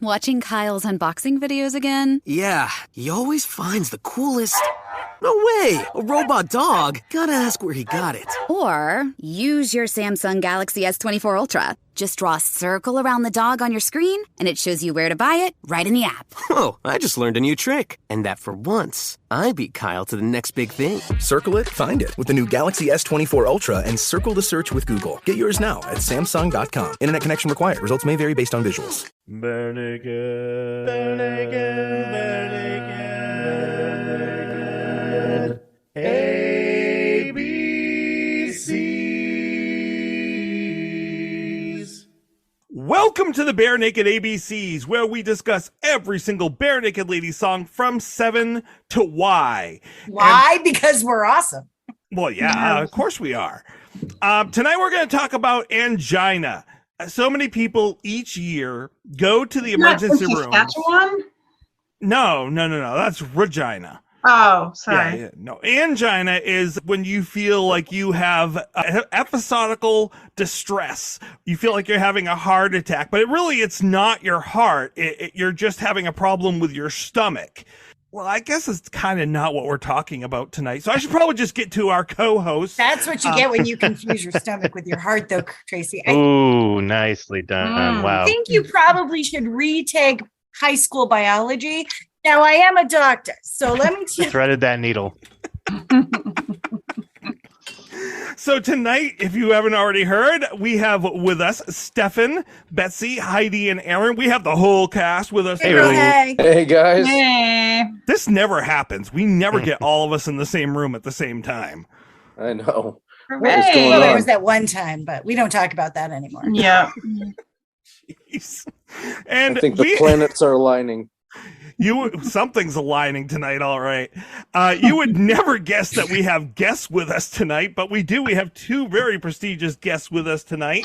Watching Kyle's unboxing videos again? Yeah, he always finds the coolest... No way! A robot dog? Gotta ask where he got it. Or use your Samsung Galaxy S24 Ultra. Just draw a circle around the dog on your screen, and it shows you where to buy it right in the app. Whoa, I just learned a new trick. And that for once, I beat Kyle to the next big thing. Circle it, find it with the new Galaxy S24 Ultra and circle the search with Google. Get yours now at Samsung.com. Internet connection required. Results may vary based on visuals. Bare naked, bare naked, bare naked. ABCs. Welcome to the Bare Naked ABCs, where we discuss every single Bare Naked Lady song from 7 to Y. Why? Because we're awesome. Well, yeah, of course we are. Tonight we're going to talk about angina. So many people each year go to the emergency room. No, that's Regina. Oh, sorry. Yeah. No, angina is when you feel like you have episodical distress. You feel like you're having a heart attack, but it's not your heart. You're just having a problem with your stomach. Well, I guess it's kind of not what we're talking about tonight. So I should probably just get to our co-host. That's what you get when you confuse your stomach with your heart, though, Tracy. Ooh, nicely done. Wow. I think you probably should retake high school biology. Now, I am a doctor, so let me threaded that needle. So tonight, if you haven't already heard, we have with us Stefan, Betsy, Heidi, and Aaron. We have the whole cast with us. Hey. Hey, guys. Hey. This never happens. We never get all of us in the same room at the same time. I know. Well, there was that one time, but we don't talk about that anymore. Yeah. Jeez. And I think the planets are aligning. Something's aligning tonight, all right. You would never guess that we have guests with us tonight, but we do. We have two very prestigious guests with us tonight.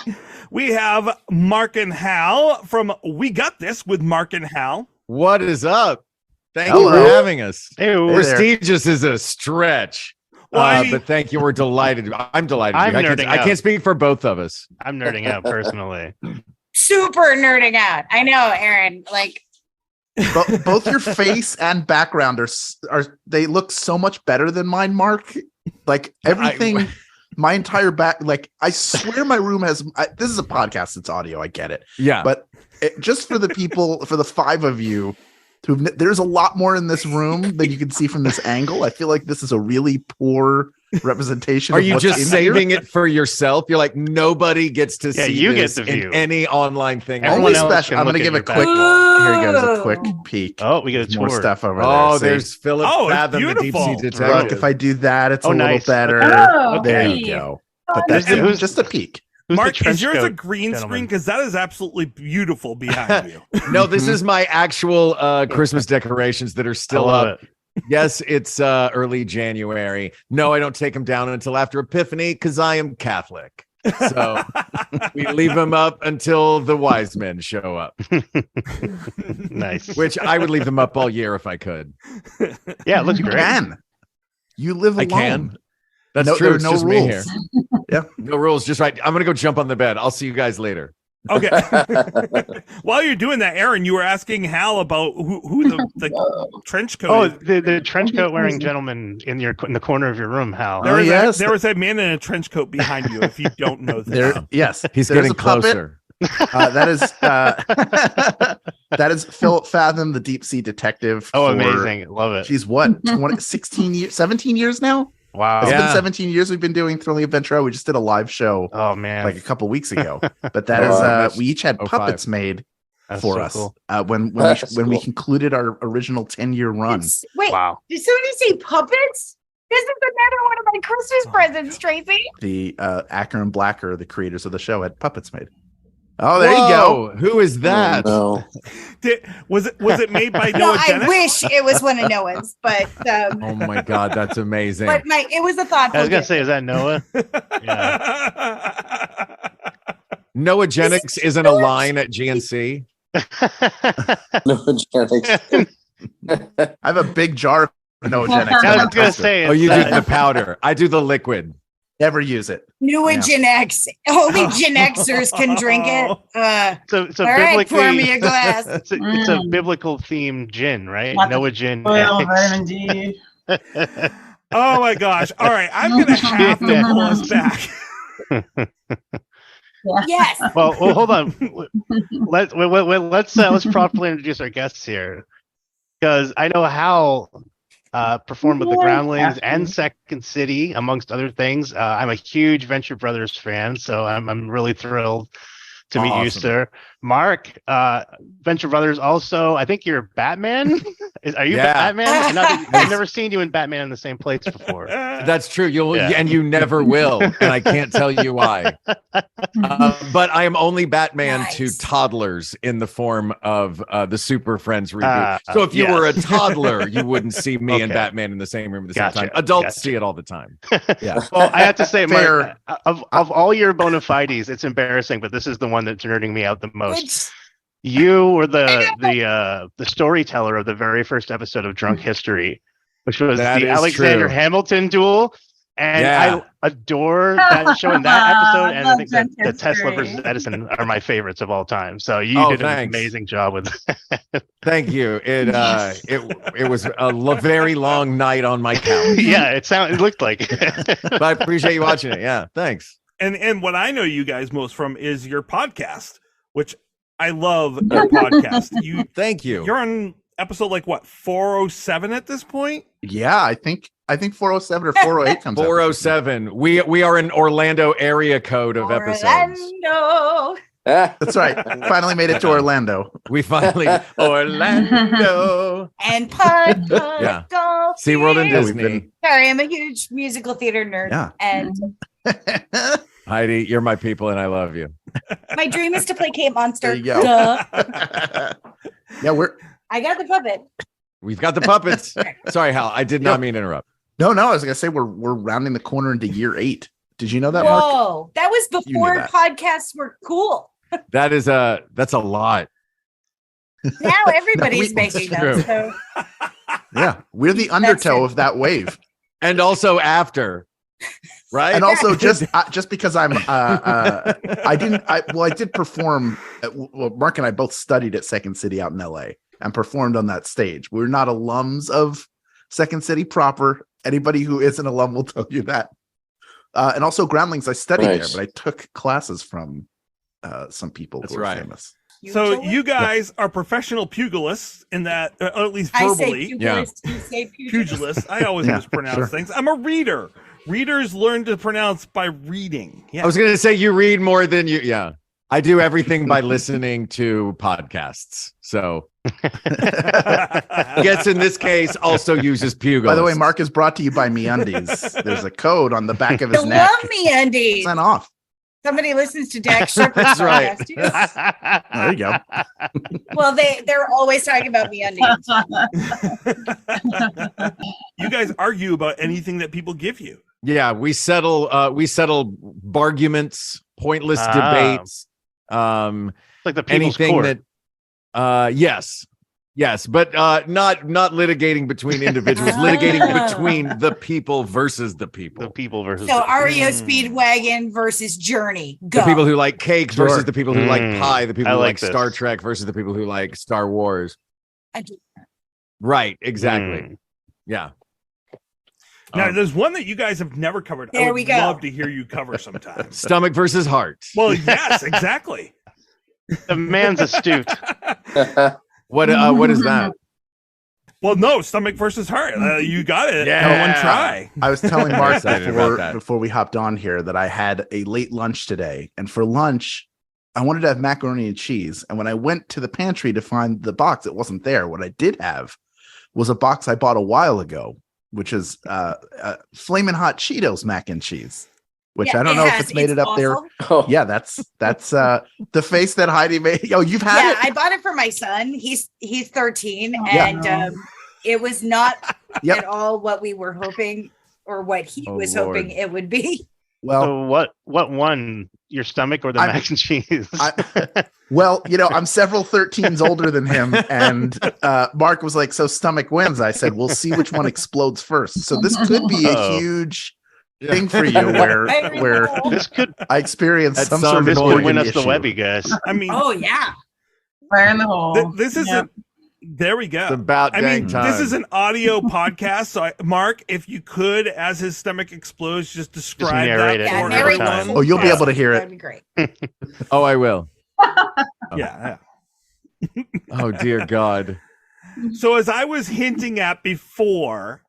We have Mark and Hal from We Got This with Mark and Hal. What is up? Thank you for having us. Prestigious is a stretch. But thank you. We're delighted. I'm delighted. I can't speak for both of us. I'm nerding out personally. Super nerding out. I know, Aaron. Like, both your face and background are they look so much better than mine, Mark. Like everything, my entire back. Like I swear, my room has. This is a podcast; it's audio. I get it. Yeah, but just for the people, for the five of you, there's a lot more in this room than you can see from this angle. I feel like this is a really poor representation. Are you just saving it for yourself? You're like, nobody gets to see you this get the view in any online thing. Only special. I'm going to give a quick. Here goes a quick peek. Oh, we got more stuff over there. Oh, there's Philip Fathom, the deep sea detective. Look, if I do that, it's a little better. There you go. But that's just a peek. Mark, is yours a green screen? Because that is absolutely beautiful behind you. No, this is my actual Christmas decorations that are still up. Yes, it's early January. No, I don't take them down until after Epiphany because I am Catholic. So we leave them up until the wise men show up. Nice. Which I would leave them up all year if I could. Yeah, it looks great. You live alone. I can. That's true. It's no just rules. me here. Yeah, no rules. Just right. I'm gonna go jump on the bed. I'll see you guys later. Okay. While you're doing that, Aaron, you were asking Hal about who the trench coat is. The trench coat wearing gentleman in the corner of your room, Hal. There was a man in a trench coat behind you. If you don't know that, yes, he's getting closer. That is Philip Fathom, the deep sea detective. Oh, amazing! Love it. She's what 16 years, 17 years now. Wow. It's been 17 years we've been doing Thrilling Adventure. We just did a live show. Oh man, like a couple weeks ago. But that is we each had puppets made for us cool. when we concluded our original 10-year run. Wait, wow. Did somebody say puppets? This is another one of my Christmas presents, Tracy. The Acker and Blacker, the creators of the show, had puppets made. Oh, there you go. Who is that? Oh, no. Was it made by Noah Dennis? I wish it was one of Noah's, but oh my god, that's amazing. But it was a thoughtful. I was gonna say, is that Noah? Yeah. Noah Genix isn't a line at GNC. No genetics. I have a big jar of Noah Genix. I was gonna say, you do the powder. I do the liquid. Never use it. New and Gen X. Only Gen Xers can drink it. So all right, pour me a glass. It's a biblical themed gin, right? Not Noah gin. Oil, vitamin D. Oh my gosh. All right. I'm going to have to pull us back. Yes. Well, hold on. Let's properly introduce our guests here, because I know Hal performed with the Groundlings and Second City, amongst other things. I'm a huge Venture Brothers fan, so I'm really thrilled to meet you, sir. Mark, Venture Brothers also. I think you're Batman. Are you Batman? I've never seen you in Batman in the same place before. That's true. And you never will, and I can't tell you why. But I am only Batman to toddlers in the form of the Super Friends reboot. So if you were a toddler, you wouldn't see me and Batman in the same room at the same time. Adults see it all the time. Yeah. Well, I have to say, Mark, of all your bona fides, it's embarrassing, but this is the one that's nerding me out the most. You were the storyteller of the very first episode of Drunk History, which was the Alexander Hamilton duel. And I adore that show in that episode. And I think that the Tesla versus Edison are my favorites of all time. So you did an amazing job with that. Thank you. It was a very long night on my couch. Yeah, it looked like it. But I appreciate you watching it. Yeah, thanks. And what I know you guys most from is your podcast, which I love your podcast. Thank you. You're on episode 407 at this point? Yeah, I think 407 or 408 comes 407. We are an Orlando area code of episodes. Orlando. That's right. Finally made it to Orlando. We finally Orlando and Pud. Yeah. SeaWorld and Disney. Sorry, I'm a huge musical theater nerd. Yeah. And Heidi, you're my people, and I love you. my dream is to play Kate Monster. There you go. Duh. Yeah, I got the puppet. We've got the puppets. Sorry, Hal. I did not mean to interrupt. No, I was gonna say we're rounding the corner into year 8. Did you know that, Mark? Whoa, that was before podcasts were cool. That's a lot. Now everybody's making them. So. Yeah, we're the undertow of that wave, and also after, right? And also just because I'm I did perform. Mark and I both studied at Second City out in LA and performed on that stage. We're not alums of Second City proper. Anybody who is an alum will tell you that. And also Groundlings, I studied there, but I took classes from some people who are famous. So you guys are professional pugilists in that, or at least verbally. I say pugilist, you say pugilist. I always mispronounce things. I'm a reader. Readers learn to pronounce by reading. Yeah. I was going to say you read more than you. Yeah. I do everything by listening to podcasts. So Gets in this case also uses pugilist. By the way, Mark is brought to you by MeUndies. There's a code on the back of his neck. I love MeUndies. Sign off. Somebody listens to Dax Shepherd's That's right. podcast. There you go. Well, they're always talking about MeUndies. You guys argue about anything that people give you. Yeah, we settle arguments, pointless debates. Like the people's anything court. that yes, but not litigating between individuals, litigating between the people versus the people. The people versus So REO Speedwagon versus Journey. Go. The people who like cake versus the people who like Mm. pie, the people I who like like this. Star Trek versus the people who like Star Wars. I do. Right, exactly. Yeah. Now, there's one that you guys have never covered. I There would we go. love to hear you cover sometime. Stomach versus heart. Well, yes, exactly. The man's astute. What is that? Well, no, stomach versus heart. You got it. Yeah. One try. I was telling Mark Excited about that. before we hopped on here that I had a late lunch today. And for lunch, I wanted to have macaroni and cheese. And when I went to the pantry to find the box, it wasn't there. What I did have was a box I bought a while ago, which is Flamin' Hot Cheetos mac and cheese. Which Yeah, I don't know if it's made it up there. awful. Yeah, that's the face that Heidi made. Oh, you've had Yeah, it? I bought it for my son. He's 13, Yeah. and it was not Yep. at all what we were hoping or what he Oh, was Lord. hoping it would be. Well, So what won? Your stomach or the I'm- mac and cheese? Well, I'm several 13s older than him, and Mark was like, "So stomach wins." I said, "We'll see which one explodes first." So this could be a Uh-oh. huge thing for you where this could I experienced At some some sort of this point could win organ us the issue. Webby, guys. I mean, Oh yeah. Fire in the hole. this isn't. There we go. It's about I mean, dang this time. is an audio podcast. So, Mark, if you could, as his stomach explodes, just describe narrate that it for one narrate at a everyone. time. Oh, you'll be Yeah. able to hear That'd it. be great. Oh, I will. Yeah. Oh dear God. So, as I was hinting at before,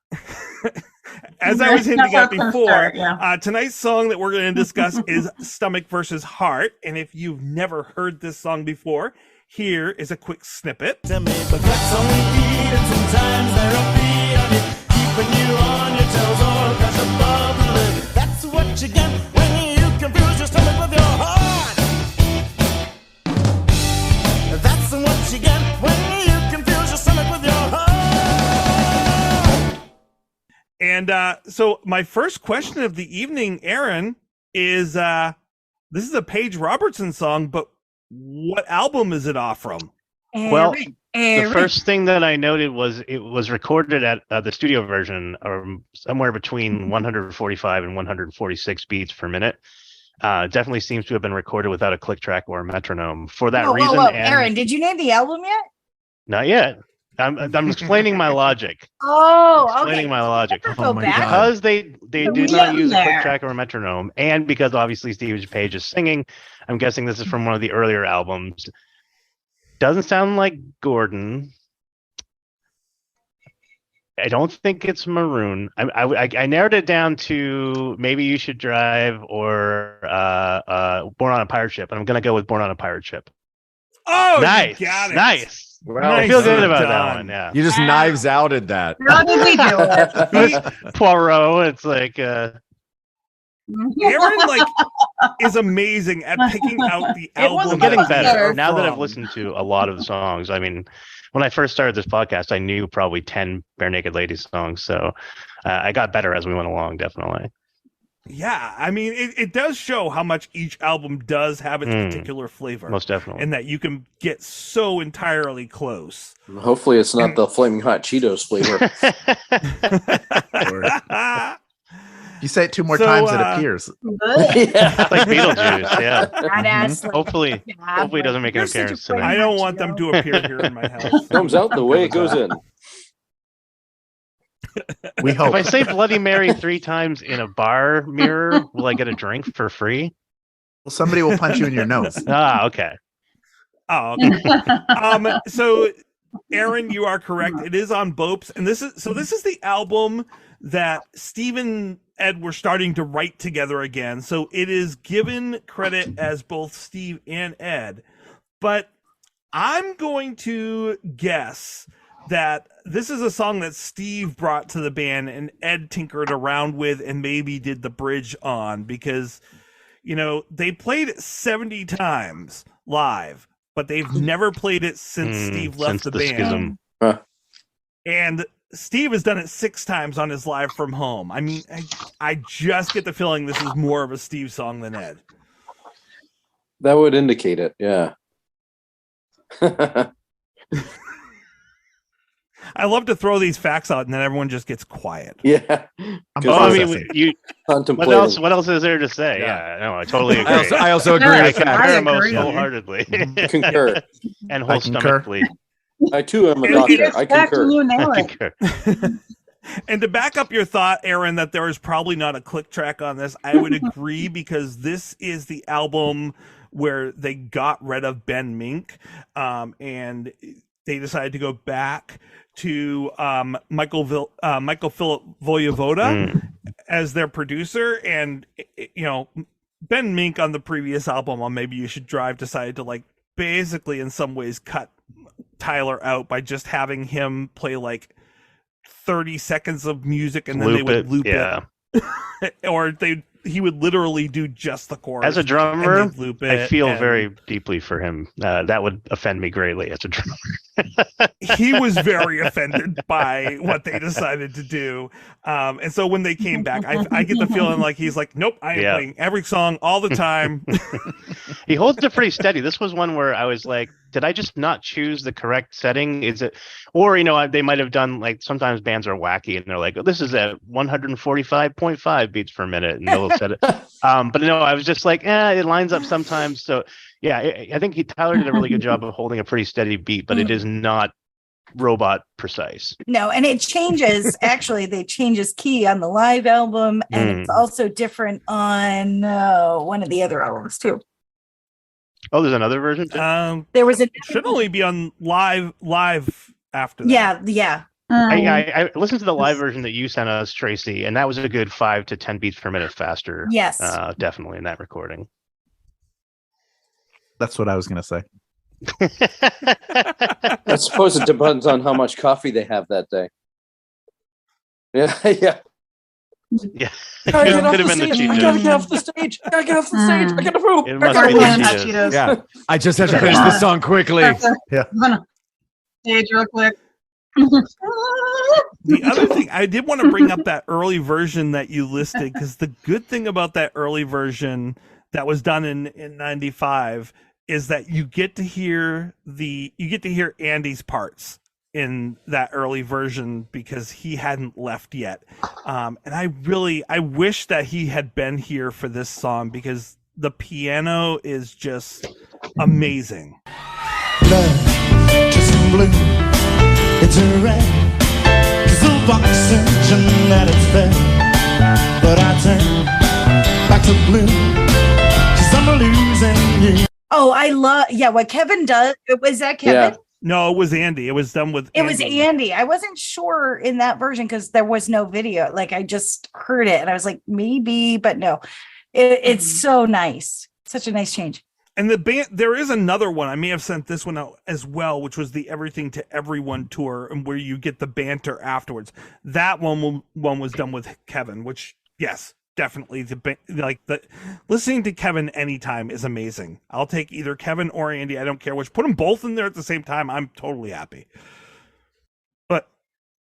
That's how it's gonna start, yeah. tonight's song that we're going to discuss is Stomach versus Heart. And if you've never heard this song before, here is a quick snippet. But that's all we need, and sometimes they're upbeat on it, keeping you on your toes or crash above the lid. That's what you get when you confuse your stomach with your heart. That's what you get when you confuse your stomach with your heart. And so my first question of the evening, Aaron, is this is a Paige Robertson song, but what album is it off from? Well, the first thing that I noted was it was recorded at the studio version, somewhere between 145 and 146 beats per minute. Definitely seems to have been recorded without a click track or a metronome. For that reason, Whoa. and Aaron, did you name the album yet? not yet. I'm explaining my logic. Oh, Explaining okay. my logic. Go back. Because they did we not getting use a there? click track or a metronome, and because obviously Steve Page is singing, I'm guessing this is from one of the earlier albums. Doesn't sound like Gordon. I don't think it's Maroon. I narrowed it down to Maybe You Should Drive or Born on a Pirate Ship, and I'm gonna go with Born on a Pirate Ship. Oh, nice, you got it. nice. Well, I feel good Nicely about that done. one. Yeah, You just knives outed that. How did we do it? Poirot. It's like Aaron is amazing at picking out the album. I'm getting that these better are now that I've from. listened to a lot of the songs. I mean, when I first started this podcast, I knew probably 10 Bare Naked Ladies songs, so I got better as we went along. Definitely. Yeah, I mean, it does show how much each album does have its particular flavor. Most definitely. And that you can get so entirely close. Hopefully, it's not the flaming hot Cheetos flavor. You say it two more So, times, it appears. Yeah. Like Beetlejuice, yeah. Badass, like, Hopefully, yeah, hopefully it doesn't make an you're such a appearance pretty tonight. I don't want them to appear here in my house. Comes out the way it goes in. We hope. If I say Bloody Mary 3 times in a bar mirror, will I get a drink for free? Well, somebody will punch you in your nose. Ah, okay. Oh, okay. So Aaron, you are correct. It is on Bopes, and this is the album that Steve and Ed were starting to write together again. So it is given credit as both Steve and Ed, but I'm going to guess that this is a song that Steve brought to the band and Ed tinkered around with and maybe did the bridge on, because, you know, they played it 70 times live, but they've never played it since Steve left since the the band. schism. Huh. And Steve has done it 6 times on his Live from Home. I mean, I just get the feeling this is more of a Steve song than Ed. That would indicate it, yeah. I love to throw these facts out and then everyone just gets quiet. Yeah. I'm Oh, I mean, processing. you. What Contemplating. else? What else is there to say? Yeah, no, I totally agree. I also agree Yeah, with I that. concur I most agree. wholeheartedly. Concur. And I whole concur. stomachly. I too am a And doctor. it- I Back concur. and you nail I it. concur. And to back up your thought, Aaron, that there is probably not a click track on this, I would agree, because this is the album where they got rid of Ben Mink, and they decided to go back to Michael Philip Voyevoda as their producer. And, you know, Ben Mink on the previous album on Maybe You Should Drive decided to, like, basically in some ways cut Tyler out by just having him play like 30 seconds of music and then they would loop yeah. it. Or he would literally do just the chorus. As a drummer, and they'd loop I it, feel and- very deeply for him. That would offend me greatly as a drummer. he was very offended by what they decided to do. And so when they came back, I get the feeling like he's like, nope, I am playing every song all the time. He holds it pretty steady. This was one where I was like, did I just not choose the correct setting? Is it, or, they might have done, like, sometimes bands are wacky and they're like, oh, this is at 145.5 beats per minute, and they'll set it. But no, I was just like, it lines up sometimes. So yeah, I think Tyler did a really good job of holding a pretty steady beat, but it is not robot precise. No, and it changes. Actually, they change his key on the live album, and it's also different on one of the other albums too. Oh, there's another version too? There was a should only be on live after that. Yeah. I listened to the live version that you sent us, Tracy, and that was a good 5 to 10 beats per minute faster. Yes. Definitely in that recording. That's what I was going to say. I suppose it depends on how much coffee they have that day. Yeah. Yeah. Gotta get off the stage. I gotta get off the stage. I gotta poop. It must be the Cheetos. Yeah. I just have to finish the song quickly. Yeah. I'm gonna stage real quick. The other thing, I did want to bring up that early version that you listed, because the good thing about that early version that was done in 95 is that you get to hear Andy's parts in that early version, because he hadn't left yet. And I wish that he had been here for this song, because the piano is just amazing. Blood, kissing blue, it's a red, 'cause the box surgeon at its best. But I turn back to blue, 'cause I'm losing you. Oh, I love, what Kevin does. Was that Kevin? Yeah. No, it was Andy. It was done with It was Andy. I wasn't sure in that version because there was no video. Like, I just heard it and I was like, maybe, but no. It's so nice. Such a nice change. And the band, there is another one. I may have sent this one out as well, which was the Everything to Everyone tour, and where you get the banter afterwards. That one was done with Kevin, which, yes, definitely listening to Kevin anytime is amazing. I'll take either Kevin or Andy. I don't care which. Put them both in there at the same time. I'm totally happy. But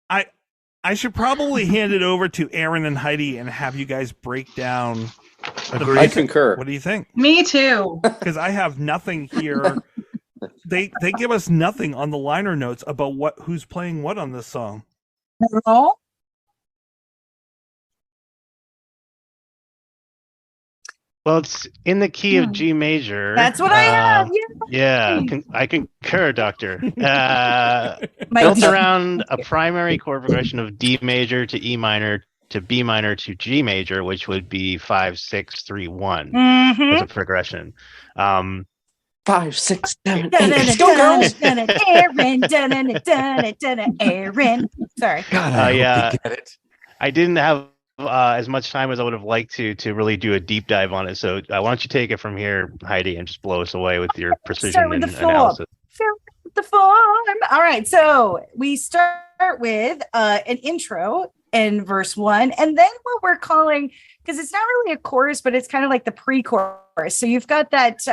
I should probably hand it over to Aaron and Heidi and have you guys break down. I concur. What do you think? Me too. Because I have nothing here. They give us nothing on the liner notes about who's playing what on this song. No. Well, it's in the key of G major. That's what I have. Yeah, I concur, Doctor. Built around a primary chord progression of D major to E minor to B minor to G major, which would be 5, 6, 3, 1 as a progression. 5, 6, 7, 8. Let's go, girls. Aaron. Sorry. God, I hope they get it. I didn't have as much time as I would have liked to really do a deep dive on it. So why don't you take it from here, Heidi, and just blow us away with your precision and analysis. Start with the form. All right. So we start with an intro in verse 1, and then what we're calling, because it's not really a chorus, but it's kind of like the pre-chorus. So you've got that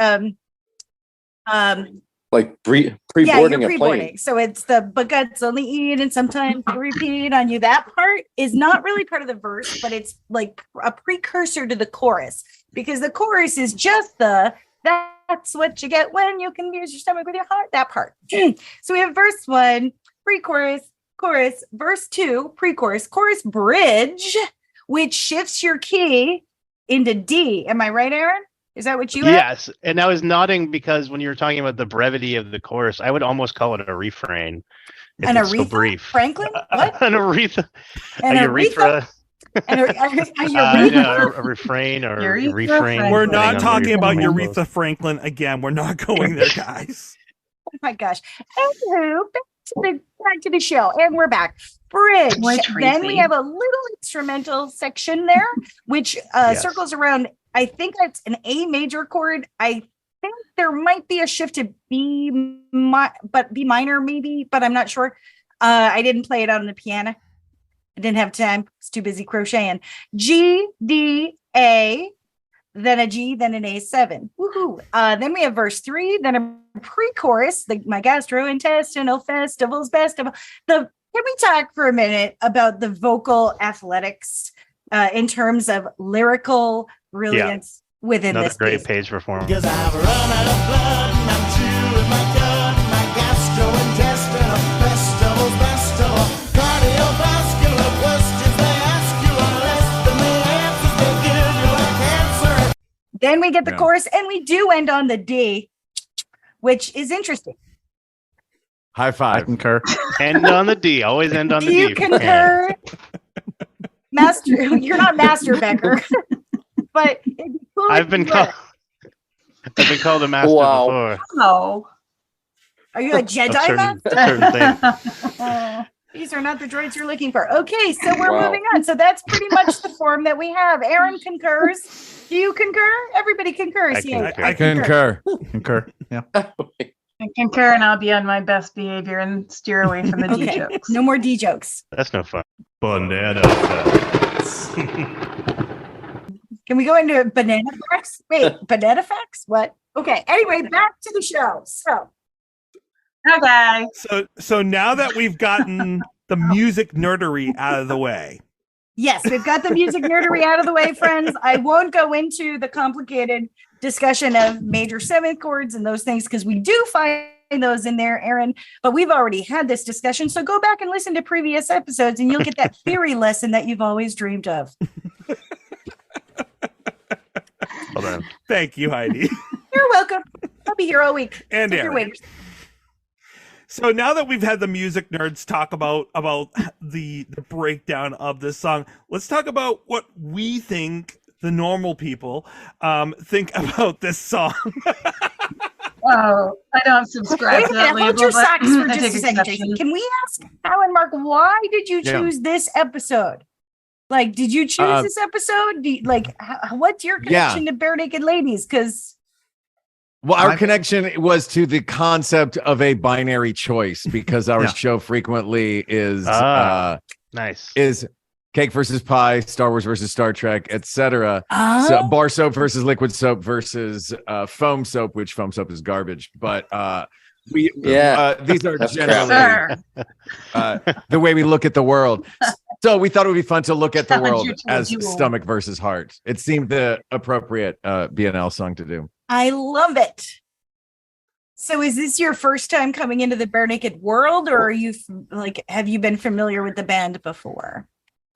like pre-boarding a plane. Pre-boarding. So it's the but guts only eat and sometimes they repeat on you. That part is not really part of the verse, but it's like a precursor to the chorus, because the chorus is just that's what you get when you confuse your stomach with your heart. That part. So we have verse 1, pre-chorus, chorus, verse 2, pre-chorus, chorus, bridge, which shifts your key into D. Am I right, Aaron? Is that what you have? Yes. And I was nodding because when you were talking about the brevity of the chorus, I would almost call it a refrain. An It's Aretha? so brief. Franklin? What? An Aretha. An a urethra. A refrain or Urethra refrain. We're depending not on talking where about you're Aretha Franklin again. We're not going there, guys. Oh my gosh. Anywho, back to the show. And we're back. Bridge. Boy, Then Tracy. we have a little instrumental section there, which circles around, I think that's an A major chord. I think there might be a shift to B minor maybe, but I'm not sure. I didn't play it on the piano. I didn't have time. I was too busy crocheting. G, D, A. then a G, then an A7. Woohoo. Then we have verse 3, then a pre-chorus, my gastrointestinal festivals festival. Can we talk for a minute about the vocal athletics in terms of lyrical brilliance within Another this great piece? page performance. Because I've run out of blood and I'm chewing my gut. My gastrointestinal festivals festival. Cardiovascular questions they ask you are less than the answers they give you like cancer. Then we get the chorus, and we do end on the D, which is interesting. High five. I concur. End on the D. Always end on the Do D. you concur? Master, you're not Master Becker, but it'd be cool I've if been you were. I've been called a master before. Oh. Are you a Jedi certain master? These are not the droids you're looking for. Okay, so we're moving on. So that's pretty much the form that we have. Aaron concurs. Do you concur? Everybody concurs. I concur. Concur. Yeah. I concur, and I'll be on my best behavior and steer away from the D Okay, jokes. no more D jokes. That's no fun. Banana. Can we go into banana facts? Wait, banana facts? What? Okay. Anyway, back to the show. So, Okay. So now that we've gotten the music nerdery out of the way, yes, we've got the music nerdery out of the way, friends. I won't go into the complicated discussion of major seventh chords and those things because we do find those in there, Aaron. But we've already had this discussion. So go back and listen to previous episodes and you'll get that theory lesson that you've always dreamed of. Hold on. thank you, Heidi. You're welcome. I'll be here all week. And Take your Aaron. waiters. So now that we've had the music nerds talk about the breakdown of this song, let's talk about what we think the normal people think about this song. Oh, I don't subscribe Wait to a that minute, hold label. your but socks for I just take a second, exception. Jason. Can we ask Hal and Mark, why did you choose this episode? Like, did you choose this episode? What's your connection to Bare Naked Ladies? Because Well, our connection was to the concept of a binary choice because our show frequently is nice is cake versus pie, Star Wars versus Star Trek, etc. So bar soap versus liquid soap versus foam soap, which foam soap is garbage. But these are generally the way we look at the world. So we thought it would be fun to look at the world as stomach versus heart. It seemed the appropriate BNL song to do. I love it. So is this your first time coming into the Bare Naked world, or are you have you been familiar with the band before?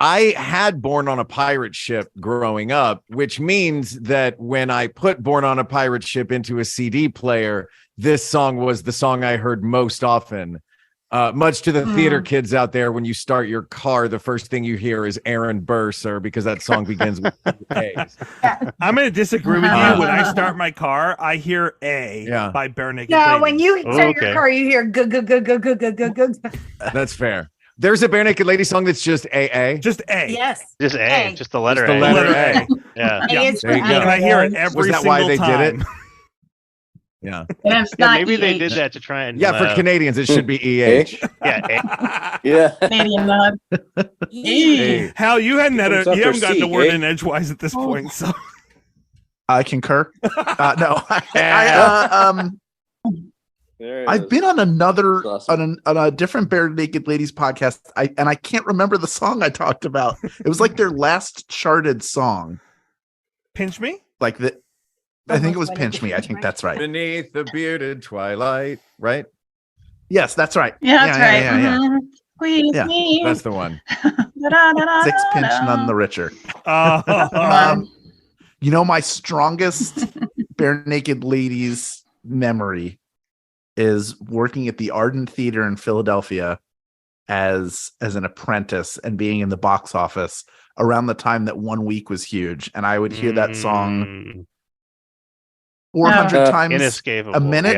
I had Born on a Pirate Ship growing up, which means that when I put Born on a Pirate Ship into a CD player, this song was the song I heard most often. Much to the theater kids out there, when you start your car, the first thing you hear is Aaron Burr, sir, because that song begins with A's. I'm going to disagree with you. When I start my car, I hear by Bare Naked No, Ladies. when you start your car, you hear go go go go go go go go. That's fair. There's a Bare Naked Lady song that's just AA. Just A. Yes. Just A. Just the letter Just the A. letter A. Yeah. There you go. And I hear it every Was that single why they time. did it? Yeah. And it's not Maybe they EH. did that to try and For Canadians, it should be EH. Yeah. Canadian nod. Hal, you haven't Comes after gotten a C, word eh? in edgewise at this point, so I concur. No, I've been on another on a different Bare Naked Ladies podcast. I can't remember the song I talked about. It was like their last charted song. Pinch Me? Like that. I think it was Pinch Me. I think that's right. Beneath the bearded twilight, right? Yes, that's right. Yeah, that's right. Yeah. Mhm. Squeeze Yeah, me. That's the one. Six pinch, none the richer. My strongest Bare Naked Ladies memory is working at the Arden Theater in Philadelphia as an apprentice and being in the box office around the time that 1 week was huge, and I would hear that song 400 times inescapable. a minute.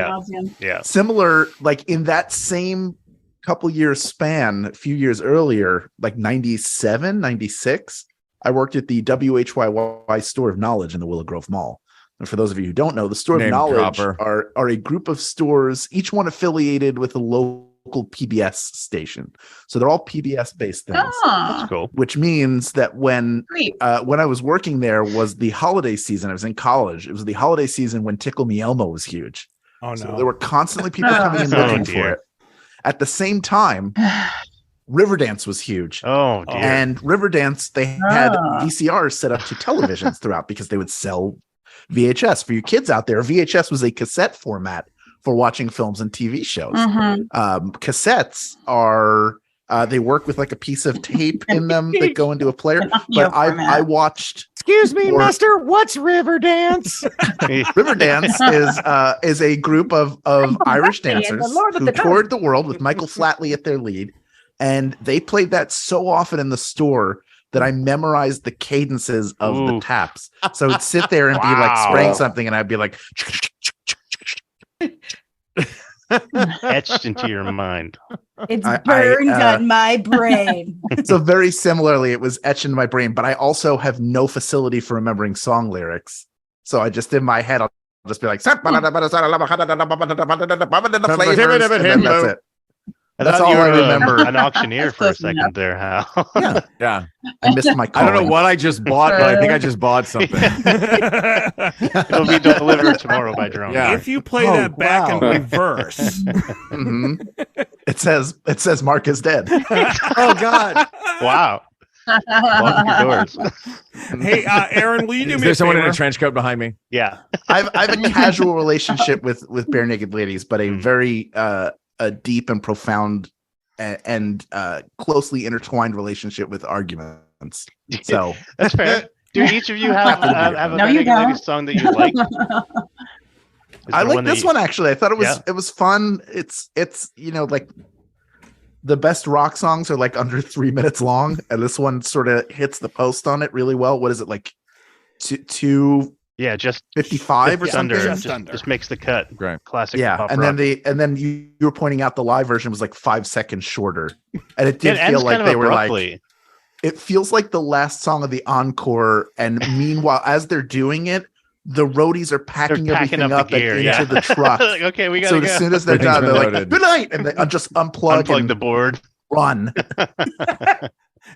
Yeah. Similar, like in that same couple years span, a few years earlier, like 97, 96, I worked at the WHYY Store of Knowledge in the Willow Grove Mall. And for those of you who don't know, the Store of Name Knowledge dropper. are a group of stores, each one affiliated with a local local PBS station. So they're all PBS based things. That's cool. Which means that when Great. when I was working there was the holiday season. I was in college. It was the holiday season when Tickle Me Elmo was huge. Oh no. So there were constantly people coming in Oh, looking dear. for it. At the same time, Riverdance was huge. Oh, dear. And Riverdance, they had VCRs set up to televisions throughout because they would sell VHS. For you kids out there, VHS was a cassette format for watching films and TV shows. Cassettes are they work with like a piece of tape in them that go into a player. But I watched. Excuse me, Mister. What's Riverdance? Riverdance is a group of Irish dancers who toured the world with Michael Flatley at their lead, and they played that so often in the store that I memorized the cadences of the taps. So I'd sit there and be like spraying something, and I'd be like. Etched into your mind. It's burned on my brain. So very similarly, it was etched into my brain, but I also have no facility for remembering song lyrics. So I just, in my head, I'll just be like, and then that's it. That's all I remember. An auctioneer for a second there, Hal. Yeah. I missed my I don't know calling. what I just bought, but I think I just bought something. It'll be delivered tomorrow by drone. Yeah. If you play that back in reverse, it says Mark is dead. Oh God! Wow. Lock your doors. Hey, Aaron, will you do Is me there a someone in favor? a trench coat behind me? Yeah. I have a casual relationship with bare naked ladies, but a very a deep and profound and closely intertwined relationship with arguments. So that's fair. Do each of you have a No, you Benedict don't. Ladies song that you like? I like this one actually. I thought it was fun. It's like the best rock songs are like under 3 minutes long, and this one sort of hits the post on it really well. What is it like? Two Yeah, just 55 or something. Just makes the cut. Right. Classic. Yeah, pop and rock. then you were pointing out the live version was like 5 seconds shorter, and it did It feel ends like kind of they were abruptly. like. It feels like the last song of the encore, and meanwhile, as they're doing it, the roadies are packing everything up the gear, into the truck. Like, okay, we got So to as soon as they're done, they're like, "Good night," and they just unplug the board, run.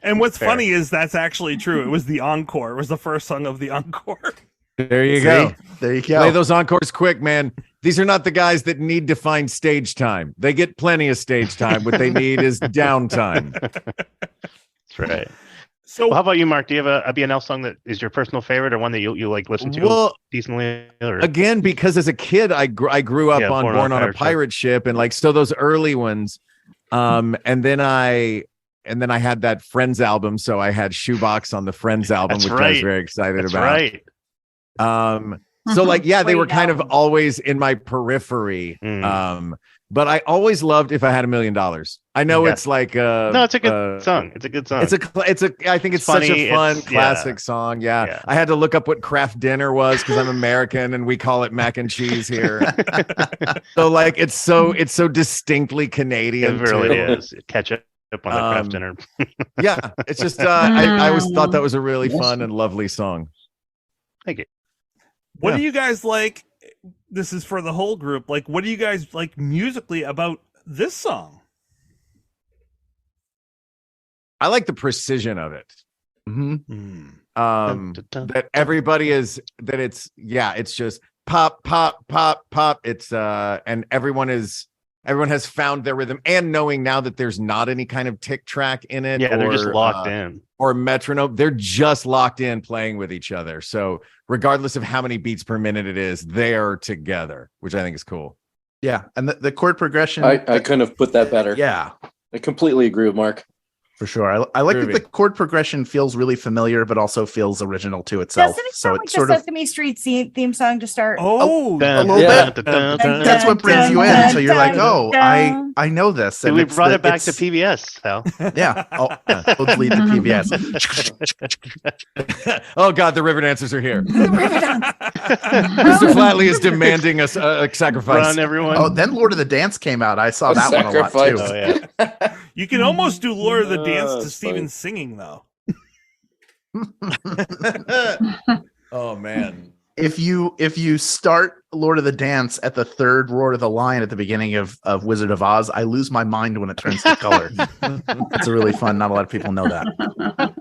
And what's Fair. funny is that's actually true. It was the encore. It was the first song of the encore. There you See? go. There you go. Play those encores quick, man. These are not the guys that need to find stage time. They get plenty of stage time. What they need is downtime. That's right. So, well, how about you, Mark? Do you have a BNL song that is your personal favorite, or one that you like listen to decently? Or? Again, because as a kid, I grew up on Born on a Pirate Ship, and like so those early ones. And then I had that Friends album, so I had Shoebox on the Friends album, which I was very excited about. Right. So like, yeah, they were kind of always in my periphery. But I always loved If I Had $1 Million. I know it's like no, it's a good song. It's a good song. I think it's funny, such a fun it's classic song. Yeah. I had to look up what Kraft dinner was because I'm American and we call it mac and cheese here. So like it's so distinctly Canadian. It really is. Catch up on the Kraft dinner. Yeah, it's just I always thought that was a really fun and lovely song. Thank you. What do you guys like? This is for the whole group. Like, what do you guys like musically about this song? I like the precision of it. That everybody is that it's just pop, pop, pop, pop. It's and everyone has found their rhythm, and knowing now that there's not any kind of tick track in it. Yeah, they're just locked in. Or metronome. They're just locked in playing with each other. So regardless of how many beats per minute it is, they are together, which I think is cool. Yeah, and the chord progression. I couldn't have put that better. Yeah, I completely agree with Mark. For sure. I like that the chord progression feels really familiar, but also feels original to itself. Doesn't it so sound like the Sesame Street theme song to start? Oh, a little bit. That's what brings you in. So you're like, oh, I know this. And we brought it back to PBS, Hal. Yeah. Let's lead to PBS. Oh God, the river dancers are here. Mr. Flatley is demanding a sacrifice. Run, everyone. Oh, then Lord of the Dance came out. I saw that one a lot too. Oh, yeah. You can almost do Lord of the Dance to Steven singing, though. Oh man. if you start Lord of the Dance at the third roar of the lion at the beginning of Wizard of Oz, I lose my mind when it turns to color. It's a really fun. Not a lot of people know that.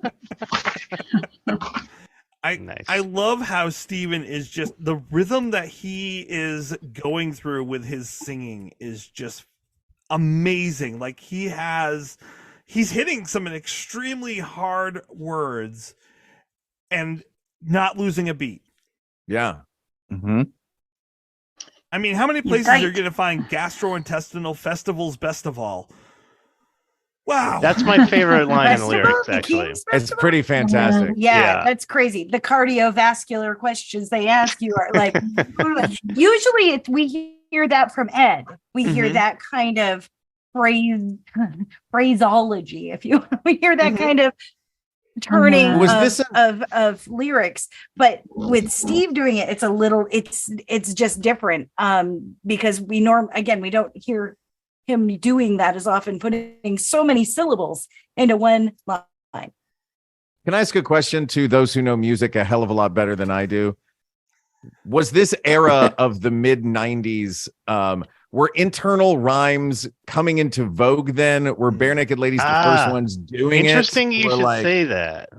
I love how Steven is just the rhythm that he is going through with his singing is just amazing. Like he's hitting some extremely hard words and not losing a beat. Yeah. Mm-hmm. I mean, how many places are you going to find gastrointestinal festivals best of all? Wow. That's my favorite line in the lyrics, actually. It's pretty fantastic. Yeah, that's crazy. The cardiovascular questions they ask you are like, usually we hear that from Ed. We hear that kind of phraseology, if you we hear that kind of turning of lyrics, but with Steve doing it, it's just different because we don't hear him doing that as often, putting so many syllables into one line. Can I ask a question to those who know music a hell of a lot better than I do? Was this era of the mid 90s, were internal rhymes coming into vogue then? Were Bare Naked Ladies the first ones doing it? Interesting you should say that.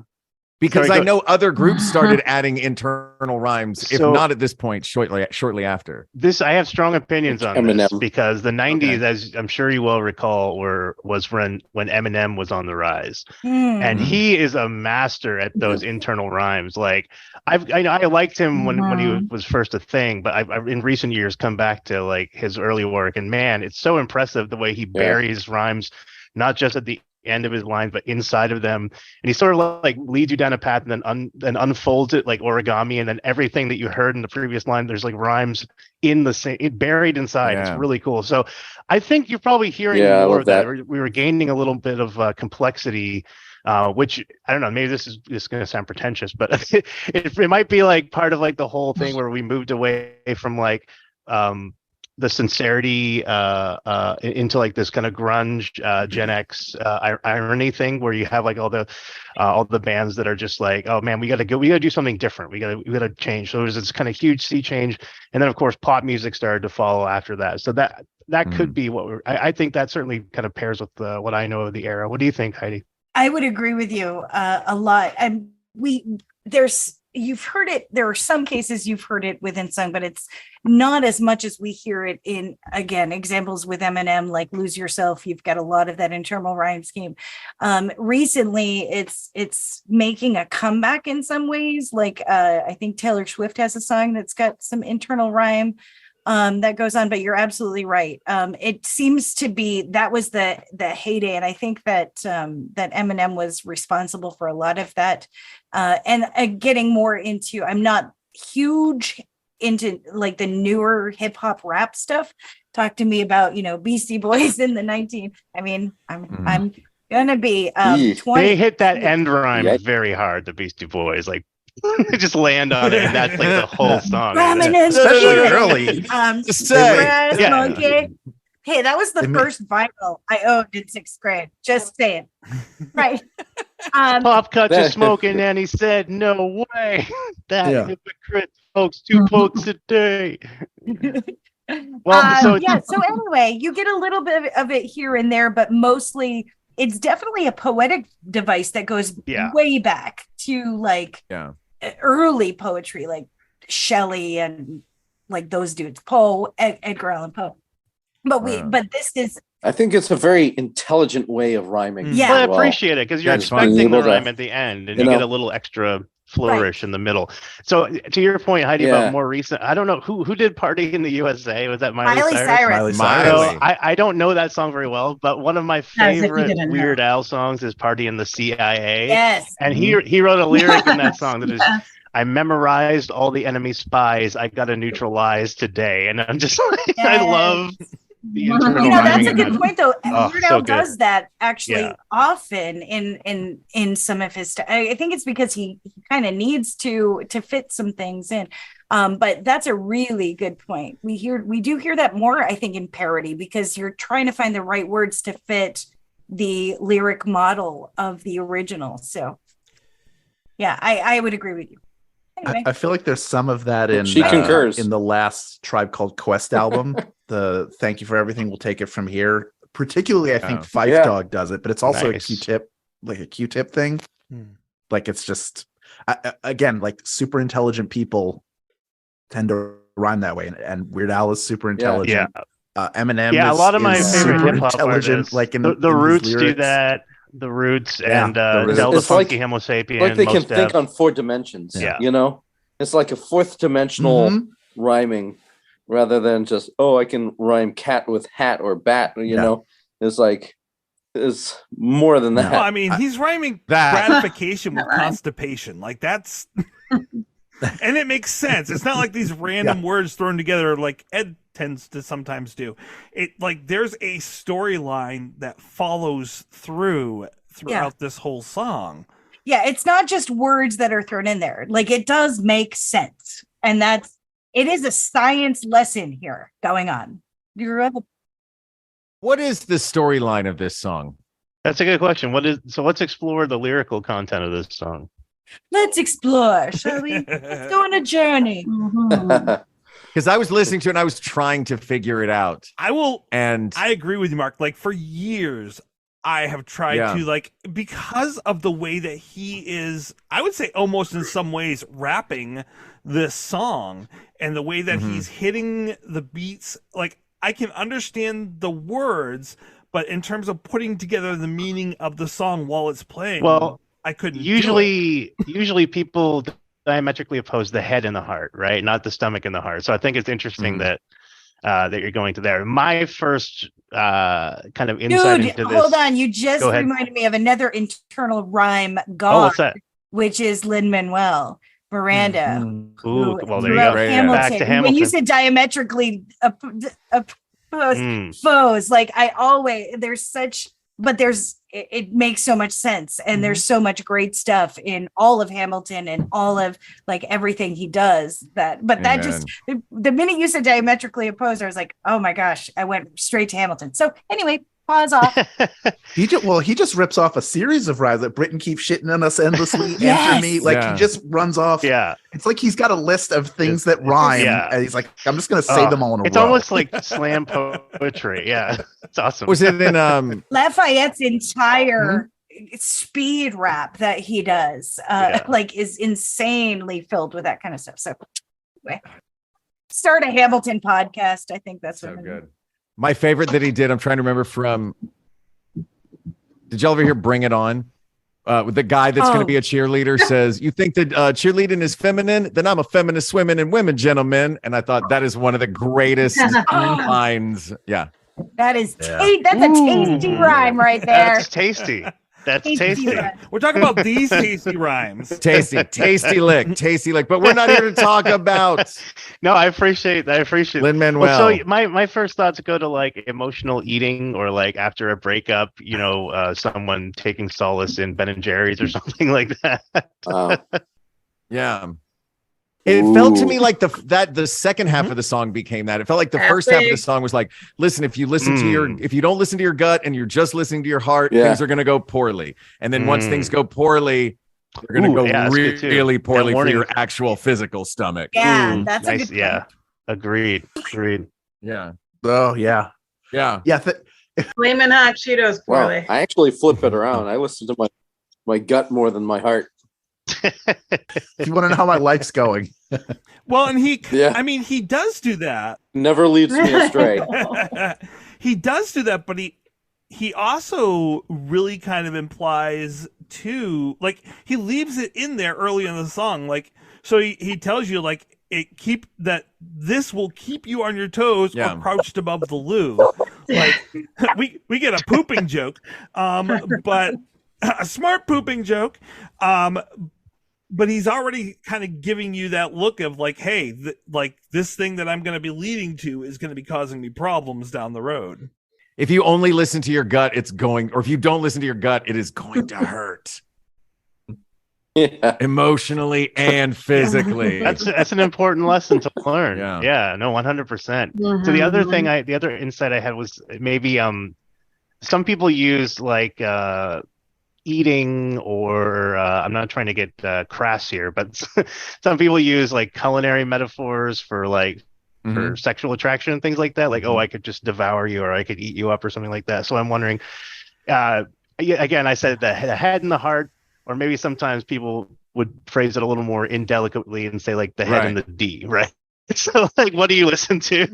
Because I know other groups started adding internal rhymes, if not at this point, shortly after. I have strong opinions on this because the 90s, as I'm sure you will recall, was when Eminem was on the rise, and he is a master at those internal rhymes. Like I liked him when he was first a thing, but I've in recent years come back to like his early work, and man, it's so impressive the way he buries rhymes, not just at the end of his lines but inside of them, and he sort of like leads you down a path and then unfolds it like origami, and then everything that you heard in the previous line, there's like rhymes in the same, buried inside. It's really cool. So I think you're probably hearing more of that. We were gaining a little bit of complexity, which I don't know, maybe this is going to sound pretentious, but it might be like part of like the whole thing where we moved away from like the sincerity into like this kind of grunge Gen X irony thing, where you have like all the bands that are just like, oh man, we got to do something different, we got to change. So there's this kind of huge sea change, and then of course pop music started to follow after that. So that could be what I think that certainly kind of pairs with what I know of the era. What do you think, Heidi? I would agree with you a lot. And you've heard it. There are some cases you've heard it within song, but it's not as much as we hear it in, again, examples with Eminem, like Lose Yourself. You've got a lot of that internal rhyme scheme. Recently, it's making a comeback in some ways. Like I think Taylor Swift has a song that's got some internal rhyme that goes on, but you're absolutely right. It seems to be that was the heyday, and I think that that Eminem was responsible for a lot of that. And getting more into, I'm not huge into like the newer hip hop rap stuff. Talk to me about Beastie Boys in the 19. I mean, I'm gonna be 20. They hit that end rhyme very hard. The Beastie Boys they just land on it, and that's like the whole song. Especially early. Monkey. Hey, that was the first vinyl I owned in 6th grade. Just saying. Right. Pop cut you smoking, and he said, "No way, that hypocrite smokes 2 pokes a day." So anyway, you get a little bit of it here and there, but mostly it's definitely a poetic device that goes way back to like early poetry, like Shelley and like those dudes, Poe, Edgar Allan Poe. But this is, I think it's a very intelligent way of rhyming. Yeah, well, I appreciate it because you're expecting the rhyme at the end, and you get a little extra flourish in the middle. So to your point, Heidi, about more recent, I don't know who did Party in the USA. Was that Miley Cyrus? I don't know that song very well, but one of my favorite Weird Al songs is Party in the CIA. Yes. And he wrote a lyric in that song that is, I memorized all the enemy spies. I got to neutralize today. And I'm just like, I love the internal that's a good point though. Weird Al does that actually often in some of his stuff. I think it's because he kind of needs to fit some things in. But that's a really good point. We do hear that more, I think, in parody, because you're trying to find the right words to fit the lyric model of the original. So yeah, I would agree with you. Anyway. I feel like there's some of that in She concurs. in the last Tribe Called Quest album. The "Thank You for Everything, We'll Take It From Here." Particularly, I think Fife Dog does it, but it's also a Q-tip, like a Q-tip thing. Like it's just again, like super intelligent people tend to rhyme that way, and Weird Al is super intelligent. Eminem, a lot of my favorite super hip hop intelligent. artists, Like in the in Roots his do lyrics. that. The Roots and The Roots. Delta It's like- Funky Homo Sapien. Like they can Mos think Def. on 4 dimensions. Yeah. You know, it's like a 4th dimensional rhyming rather than just, I can rhyme cat with hat or bat. You know, it's like, it's more than that. Well, I mean, he's rhyming gratification with constipation. Like that's, and it makes sense. It's not like these random words thrown together like Ed tends to sometimes do. It like there's a storyline that follows throughout this whole song. Yeah, it's not just words that are thrown in there. Like it does make sense, and it is a science lesson here going on. What is the storyline of this song? That's a good question. Let's explore the lyrical content of this song. Let's explore, shall we? Let's go on a journey. Because I was listening to it and I was trying to figure it out. I agree with you, Mark. Like for years, I have tried to like, because of the way that he is, I would say almost in some ways rapping this song and the way that he's hitting the beats. Like I can understand the words, but in terms of putting together the meaning of the song while it's playing, I couldn't. Usually people diametrically oppose the head and the heart, right? Not the stomach and the heart. So I think it's interesting that you're going to there. My first kind of insight into this. Hold on, you just reminded me of another internal rhyme what's that? Which is Lin-Manuel Miranda. Ooh, well, there you go. Hamilton. Back to Hamilton. When you said diametrically foes, like I always it makes so much sense, and there's so much great stuff in all of Hamilton and all of like everything he does. The minute you said diametrically opposed, I was like, oh my gosh, I went straight to Hamilton. So anyway, pause off. He just rips off a series of rhymes that Britain keeps shitting on us endlessly. Enter me, like he just runs off. Yeah, it's like he's got a list of things that rhyme, and he's like, I'm just gonna say them all in a row. It's almost like slam poetry. Yeah, it's awesome. Was it in Lafayette's entire speed rap that he does, like is insanely filled with that kind of stuff. So anyway, start a Hamilton podcast. I think that's so good. My favorite that he did, I'm trying to remember from, did y'all ever hear Bring It On? With the guy that's going to be a cheerleader says, you think that cheerleading is feminine? Then I'm a feminist swimming in women, gentlemen. And I thought that is one of the greatest lines. Yeah. That's a tasty rhyme right there. That's tasty. That's tasty. We're talking about these tasty rhymes. Tasty lick. But we're not here to talk about. No, I appreciate Lin-Manuel. Well, so my first thoughts go to like emotional eating, or like after a breakup, someone taking solace in Ben and Jerry's or something like that. Yeah. It felt to me like the second half of the song became that. It felt like the first half of the song was like, listen, if you don't listen to your gut and you're just listening to your heart, things are going to go poorly. And then once things go poorly, they're going to go really poorly for your actual physical stomach. Yeah, that's nice. a good point. Yeah, agreed. Yeah. Oh yeah. Flamin' hot Cheetos poorly. Well, I actually flip it around. I listen to my gut more than my heart. You want to know how my life's going? Well, and he does do that. Never leads me astray. He does do that, but he also really kind of implies too, like he leaves it in there early in the song, like so he tells you like this will keep you on your toes or crouched above the loo. Like we get a pooping joke, but a smart pooping joke. But he's already kind of giving you that look of like, hey, this thing that I'm going to be leading to is going to be causing me problems down the road. If you only listen to your gut, or if you don't listen to your gut, it is going to hurt. Emotionally and physically. That's an important lesson to learn. Yeah, no, 100%. So the other insight I had was maybe some people use like eating, or I'm not trying to get crass here, but some people use like culinary metaphors for like for sexual attraction and things like that. Like, oh, I could just devour you, or I could eat you up, or something like that. So I'm wondering, again, I said the head and the heart, or maybe sometimes people would phrase it a little more indelicately and say like the head and the D, right? So like, what do you listen to?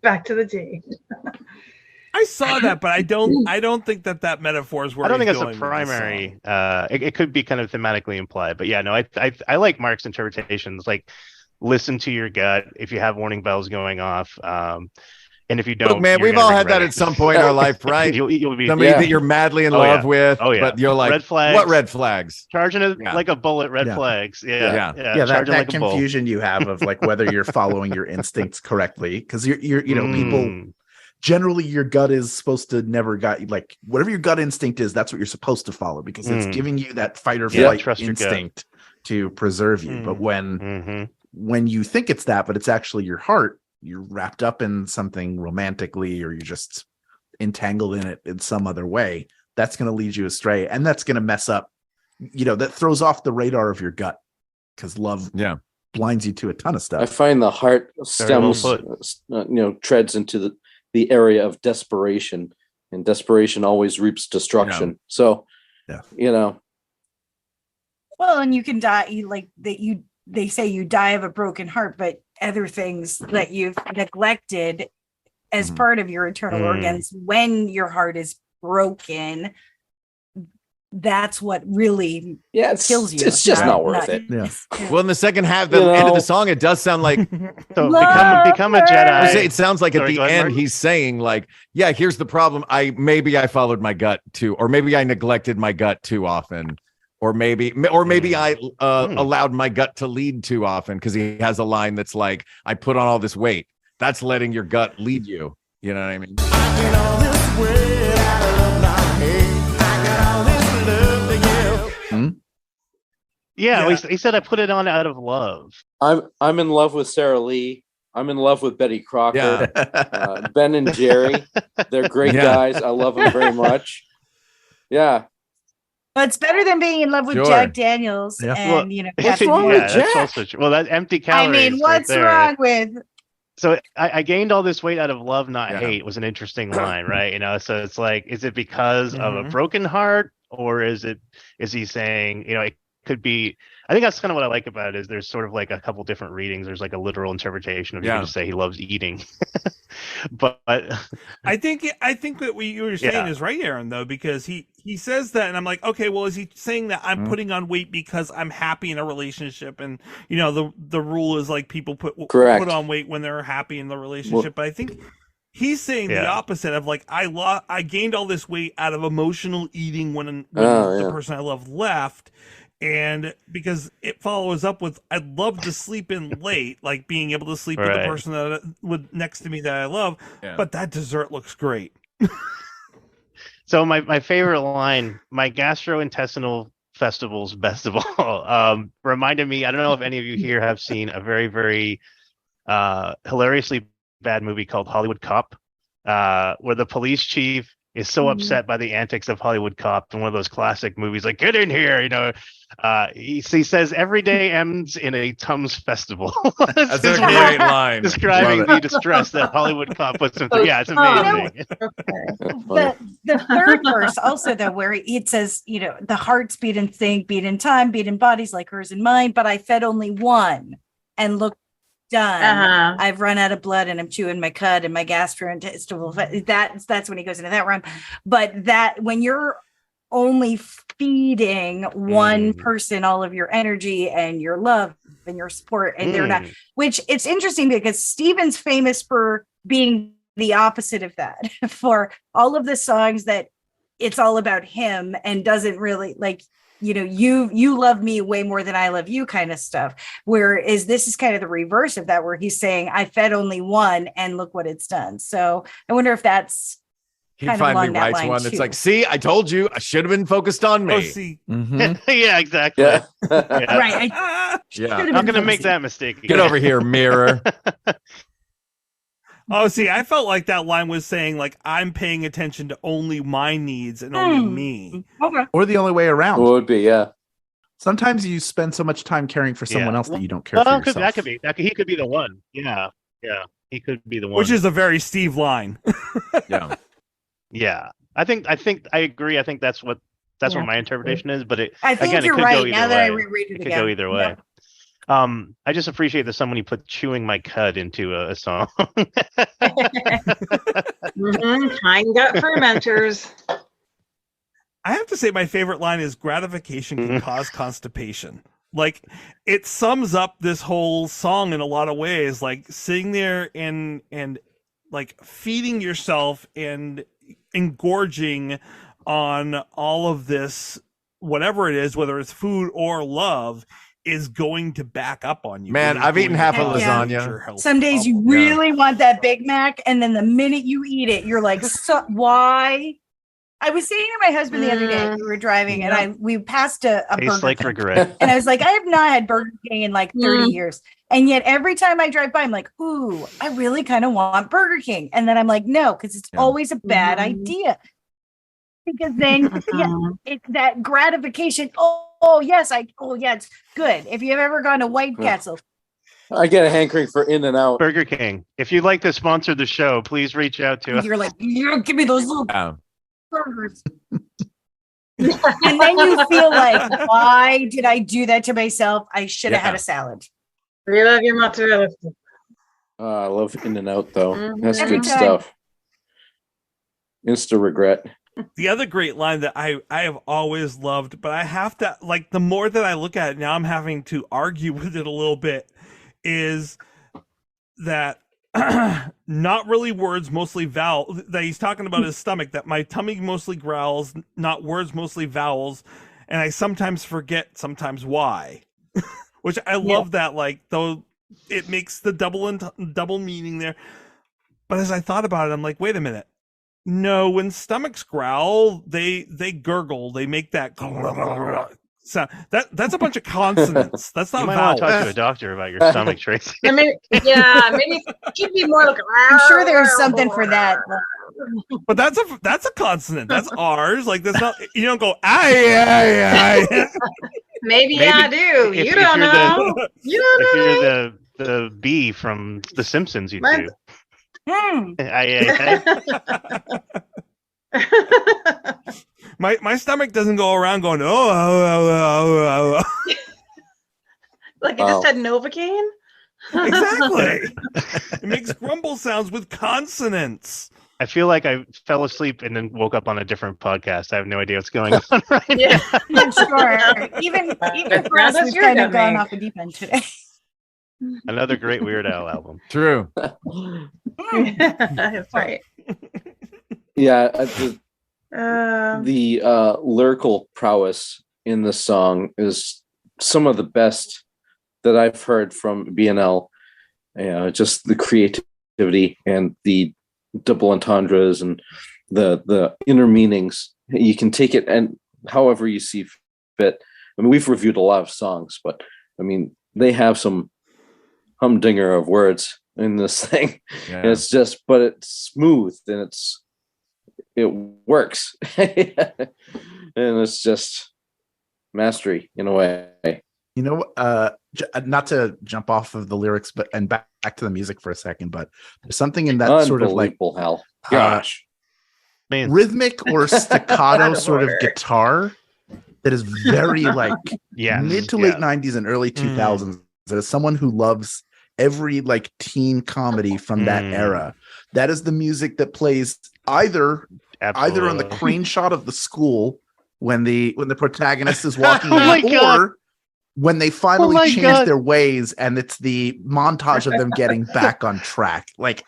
Back to the D. I saw that, but I don't think that metaphor is where I don't think it's a primary. It could be kind of thematically implied, but yeah, no, I like Mark's interpretations. Like, listen to your gut if you have warning bells going off. And if you don't, look, man, we've all had that at some point in our life, right? You'll be somebody that you're madly in love with, but you're like, red flags. What red flags? Charging it like a bullet, red flags. Yeah. That confusion you have of like whether you're following your instincts correctly, because you're people. Generally, your gut is supposed to never guide, like whatever your gut instinct is, that's what you're supposed to follow, because it's giving you that fight or flight instinct to preserve you. But when you think it's that, but it's actually your heart, you're wrapped up in something romantically, or you're just entangled in it in some other way, that's going to lead you astray. And that's going to mess up, that throws off the radar of your gut, because love blinds you to a ton of stuff. I find the heart stems, treads into the area of desperation, and desperation always reaps destruction. So, well, and you can die they say you die of a broken heart, but other things that you've neglected as part of your internal organs, when your heart is broken, that's what really kills you. It's just not worth it. Well, in the second half, the end of the song, it does sound like so become a Jedi. It sounds like at the end he's saying like, yeah, here's the problem. Maybe I followed my gut too, or maybe I neglected my gut too often, or maybe I allowed my gut to lead too often, because he has a line that's like, I put on all this weight. That's letting your gut lead you. You know what I mean? I get all this weight out of my head. I got all this love to give. Yeah, he said I put it on out of love. I'm in love with Sarah Lee. I'm in love with Betty Crocker. Ben and Jerry. They're great guys. I love them very much. Yeah. But it's better than being in love with Jack Daniels and what's wrong with Jack? That's also true. Well, that empty calories. I mean, what's wrong with? So I gained all this weight out of love, not hate, was an interesting line, right? So it's like, is it because of a broken heart, or is he saying, it could be? I think that's kind of what I like about it, is there's sort of like a couple different readings. There's like a literal interpretation of you can just say he loves eating, but I think that what you were saying is right, Aaron, though, because he says that, and I'm like, okay, well, is he saying that I'm putting on weight because I'm happy in a relationship, and the rule is like people put on weight when they're happy in the relationship, but I think he's saying the opposite of like, I gained all this weight out of emotional eating when the person I love left. And because it follows up with, I'd love to sleep in late, like being able to sleep with the person that next to me that I love, but that dessert looks great. So my favorite line, my gastrointestinal festivals best of all, reminded me, I don't know if any of you here have seen a very, very hilariously bad movie called Hollywood Cop, where the police chief is so upset by the antics of Hollywood Cop, in one of those classic movies, like, get in here, he says every day ends in a Tums festival. That's a great line. Describing the distress that Hollywood Cop puts him through. Yeah, it's amazing. The third verse also, though, where it says, the hearts beat in sync, beat in time, beat in bodies like hers and mine, but I fed only one, and look, done. I've run out of blood and I'm chewing my cud and my gastrointestinal. That's when he goes into that rhyme. But that when you're only feeding one person all of your energy and your love and your support, and they're not, which it's interesting because Steven's famous for being the opposite of that. For all of the songs that it's all about him and doesn't really like, you love me way more than I love you kind of stuff. Whereas this is kind of the reverse of that, where he's saying, I fed only one and look what it's done. So I wonder if that's he finally writes one that's like, see, I told you, I should have been focused on me. Oh, see. Yeah, exactly. Yeah. Right. I'm going to make that mistake again. Get over here, mirror. Oh, see, I felt like that line was saying, like, I'm paying attention to only my needs and only me. Okay. Or the only way around. It would be, yeah. Sometimes you spend so much time caring for someone else that you don't care Well, for yourself. he could be the one. Yeah. He could be the one. Which is a very Steve line. Yeah. Yeah. I agree. I think that's what my interpretation is. But I think again, you're it could right. go either Now that way. I reread it It again. could go either way. Yeah. I just appreciate that somebody put "Chewing My Cud" into a song. Pine gut fermenters. I have to say my favorite line is gratification can cause constipation. Like, it sums up this whole song in a lot of ways, like sitting there and like feeding yourself and engorging on all of this, whatever it is, whether it's food or love, is going to back up on you. Man, I've eaten half a lasagna. Some days you really want that Big Mac, and then the minute you eat it, you're like, so, why? I was saying to my husband the other day, we were driving, and we passed a Tastes Burger like King. regret. And I was like, I have not had Burger King in like 30 years. And yet every time I drive by, I'm like, ooh, I really kind of want Burger King. And then I'm like, no, because it's always a bad idea. Because then it's that gratification. Oh, yes, it's good. If you've ever gone to White Castle. I get a hankering for In-N-Out. Burger King. If you'd like to sponsor the show, please reach out to us. You're like, give me those little burgers. And then you feel like, why did I do that to myself? I should have had a salad. We love your mozzarella. I love In-N-Out, though. That's Every good time. stuff. Insta regret. The other great line that I have always loved, but I have to, like, the more that I look at it now, I'm having to argue with it a little bit, is that not really words, mostly vowels, that he's talking about his stomach, that my tummy mostly growls, not words, mostly vowels, and I sometimes forget sometimes why. Which I love that, like, though it makes the double meaning there. But as I thought about it, I'm like, wait a minute. No, when stomachs growl, they gurgle. They make that sound. That's a bunch of consonants. That's not You might want to vowels. talk to a doctor about your stomach, Tracy. Maybe it should be more like. I'm sure there's something for that. But that's a consonant. That's ours. Like, that's not. You don't go I. Maybe I do. You don't know. You don't know. If you're the bee from The Simpsons, you do. My stomach doesn't go around going oh. Like it just had Novocaine? Exactly. It makes grumble sounds with consonants. I feel like I fell asleep and then woke up on a different podcast. I have no idea what's going on right Yeah, I'm sure. Even for us, we've kind of gone off the deep end today. now. Another great Weird Al album. True. That's right. Yeah, the lyrical prowess in the song is some of the best that I've heard from BNL. Just the creativity and the double entendres and the inner meanings. You can take it and however you see fit. I mean, we've reviewed a lot of songs, but I mean, they have some humdinger of words in this thing. Yeah. And it's just, but it's smooth and it works. And it's just mastery in a way. You know, not to jump off of the lyrics, but back to the music for a second, but there's something in that sort of like Hal. Gosh, rhythmic or staccato sort of guitar that is very like mid to late 90s and early 2000s. As someone who loves every like teen comedy from that era, that is the music that plays either on the crane shot of the school when the protagonist is walking in, or when they finally change their ways and it's the montage of them getting back on track. Like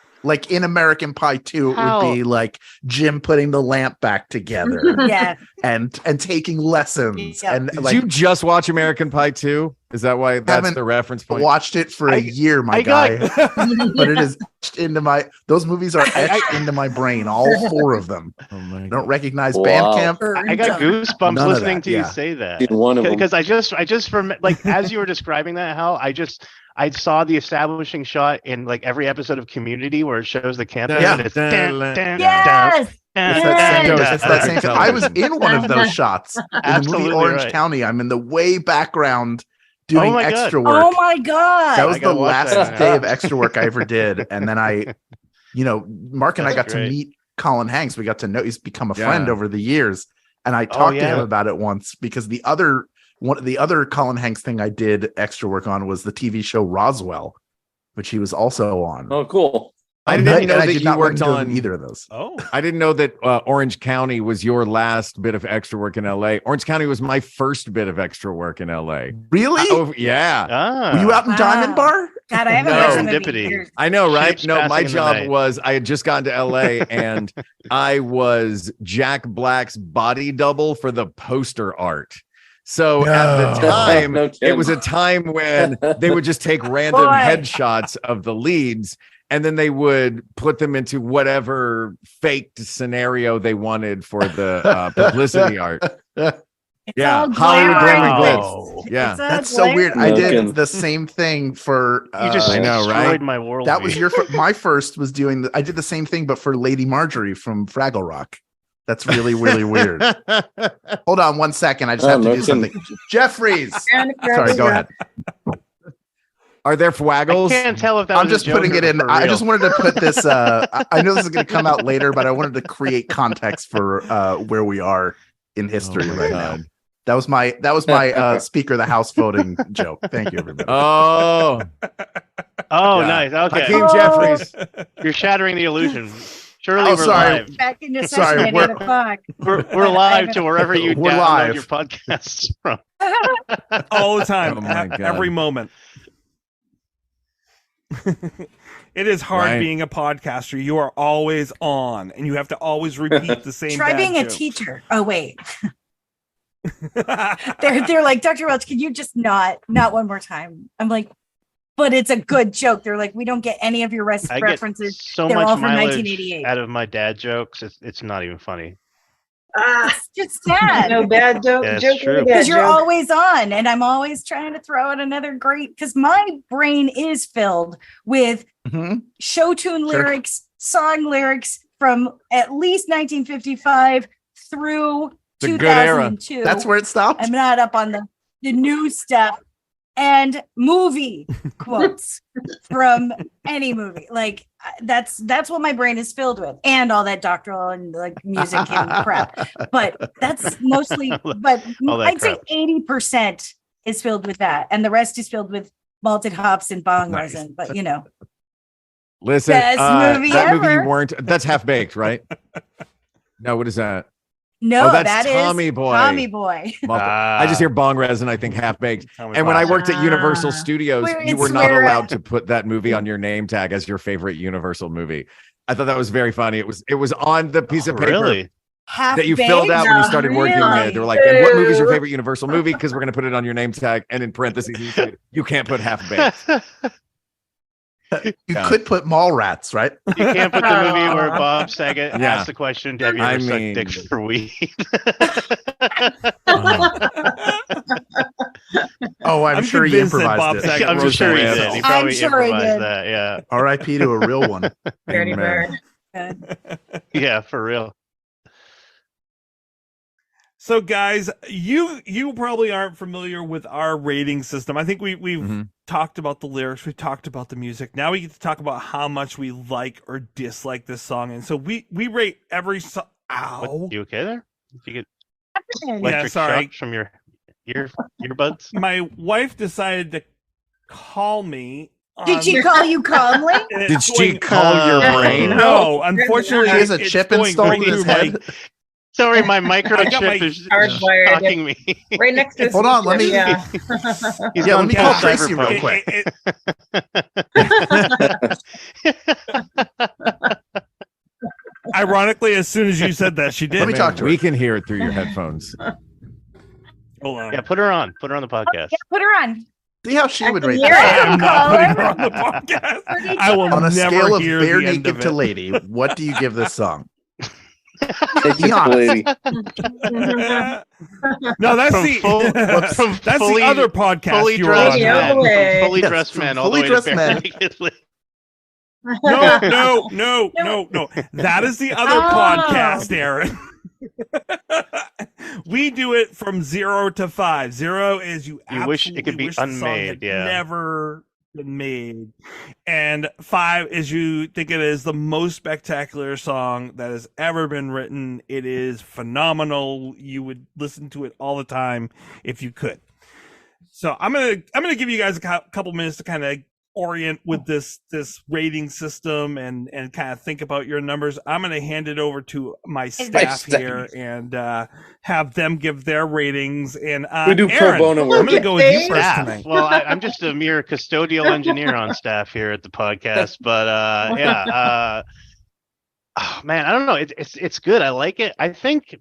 in American Pie 2, it would be like Jim putting the lamp back together. Yeah. And taking lessons. Yeah. And Did you just watch American Pie 2? Is that why that's the reference point? Watched it for a year, my guy. But it is etched into my. Those movies are etched into my brain. All 4 of them. Oh my I don't God. recognize Bandcamp. I got goosebumps None of listening that, to you say that. One of them. Because I just like as you were describing that, Hal, I saw the establishing shot in like every episode of Community where it shows the campus. Yeah. And it's Yes. It's that same thing. I was in one of those shots in the Absolutely movie Orange right. County. I'm in the way background doing my God. extra work. Oh my God. That was I the gotta watch last that now. day of extra work I ever did. And then Mark and I got That's to great. meet Colin Hanks. We got to know he's become a Yeah. friend over the years. And I talked to yeah. him about it once because the other Colin Hanks thing I did extra work on was the TV show Roswell, which he was also on. Oh, cool. I didn't know And I that did you not worked let him do on either of those. Oh, I didn't know that Orange County was your last bit of extra work in LA. Orange County was my first bit of extra work in LA. Really? Yeah. Were you out in Wow. Diamond Bar? God, I haven't No. watched the movie in Serendipity. years. I know, right? Ships No, my passing in the job night. was I had just gotten to LA and I was Jack Black's body double for the poster art. So at the time, No it kidding. was a time when they would just take random Boy. headshots of the leads and then they would put them into whatever faked scenario they wanted for the publicity art. It's Yeah, all Hollywood glamour glamour and glitz. glitz. Yeah. It's all That's so weird. I No did kidding. the same thing for. You just I know, right? destroyed my world. That was my first was doing. I did the same thing, but for Lady Marjorie from Fraggle Rock. That's really, really weird. Hold on 1 second. I just have to no do kidding. something. Jeffries. Sorry, go ahead. Are there I Fwaggles? can't tell if that I'm was a just joke putting or it in. for I real. just wanted to put this. I know this is going to come out later, but I wanted to create context for where we are in history Oh my right God. now. That was my Speaker of the House voting joke. Thank you, everybody. Oh, Oh, Yeah. nice. Okay. Hakeem Jeffries. You're shattering the illusion. Surely Oh, we're sorry. live. Back into Sorry, session at we're- 8 o'clock. We're live to wherever you We're download live. your podcasts from. all the time, Oh my God. every moment. It is hard Right. being a podcaster. You are always on, and you have to always repeat the same. Try bad being a joke. teacher. Oh wait, they're like, Dr. Welch, can you just not one more time? I'm like, but it's a good joke. They're like, we don't get any of your I get references. so They're all much from mileage 1988. out of my dad jokes. It's not even funny. It's just sad. No bad joke. Yeah, it's Joke true. or bad Because you're joke. always on, and I'm always trying to throw out another great. Because my brain is filled with Mhm. show tune Sure. lyrics, song lyrics from at least 1955 through It's a good era. 2002. That's where it stopped. I'm not up on the new stuff and movie quotes from any movie. Like that's what my brain is filled with, and all that doctoral and like music and crap. But that's mostly. But All that I'd say crap. 80% is filled with that, and the rest is filled with malted hops and bong Nice. resin. But you know, Listen, Best movie that movie you ever. weren't. That's Half Baked, right? No, what is that? no, Oh, that's that is Tommy Boy. Tommy Boy. I just hear Bong Resin. I think Half Baked. Tommy And when I Boy. worked at Universal Ah. Studios, Where you it's were not where, allowed to put that movie on your name tag as your favorite Universal movie. I thought that was very funny. It was on the piece of paper Really? Half that you filled out when you started working there. Really? They were like, "And what movie is your favorite Universal movie?" Because we're going to put it on your name tag, and in parentheses, you said, you can't put Half Baked. You Yeah. could put Mallrats, right? You can't put the movie where Bob Saget Yeah. asks the question, "Have you I ever mean- sucked dicks for weed?" Oh, I'm sure he convinced that Bob improvised it. Saget I'm wrote sure he that did. song. He probably sure he improvised did. that. Yeah, R.I.P. to a real one. Dirty Amen. bird. yeah, for real. So, guys, you probably aren't familiar with our rating system. I think we've Mhm. talked about the lyrics, we've talked about the music. Now we get to talk about how much we like or dislike this song. And so we rate every song. Ow! What, you okay there? Did you get Yeah, electric sorry. shocks from your earbuds? My wife decided to call me. Did she call you calmly? and Did it's she going- call your brain? No, unfortunately, She has a it's chip going installed right in his through my- head. Sorry, my I got microchip my is hardwired. shocking me. Right next to his Hold on, let speaker, me- Yeah. He's Yeah, let going me full call Tracy real cyberpunk. quick. Ironically, as soon as you said that, she did. Let me talk to her. We can hear it through your headphones. Hold on. Yeah, put her on. Put her on the podcast. Yeah, put her on. See how she would rate hear that. I'm not putting her on the podcast. I will On a never scale of hear bare the end naked of to it. lady, what do you give this song? Naked lady. No, that's From the full- that's from the fully- other podcast fully you were on. dressed Yeah. men, Way. from fully Yes, dressed from men, all the fully way dressed to men. bare naked ladies. No. That is the other podcast, Aaron. We do it from 0 to 5. 0 is you wish it could be wish the song unmade, had yeah. never been made, and 5 is you think it is the most spectacular song that has ever been written. It is phenomenal. You would listen to it all the time if you could. So I'm gonna give you guys a couple minutes to kind of orient with this rating system and kind of think about your numbers. I'm going to hand it over to my staff here and have them give their ratings. And We do pro Aaron, bono I'm work. going to go with you first Staff. tonight. Well, I'm just a mere custodial engineer on staff here at the podcast, but yeah. Oh man, I don't know. It's good. I like it. I think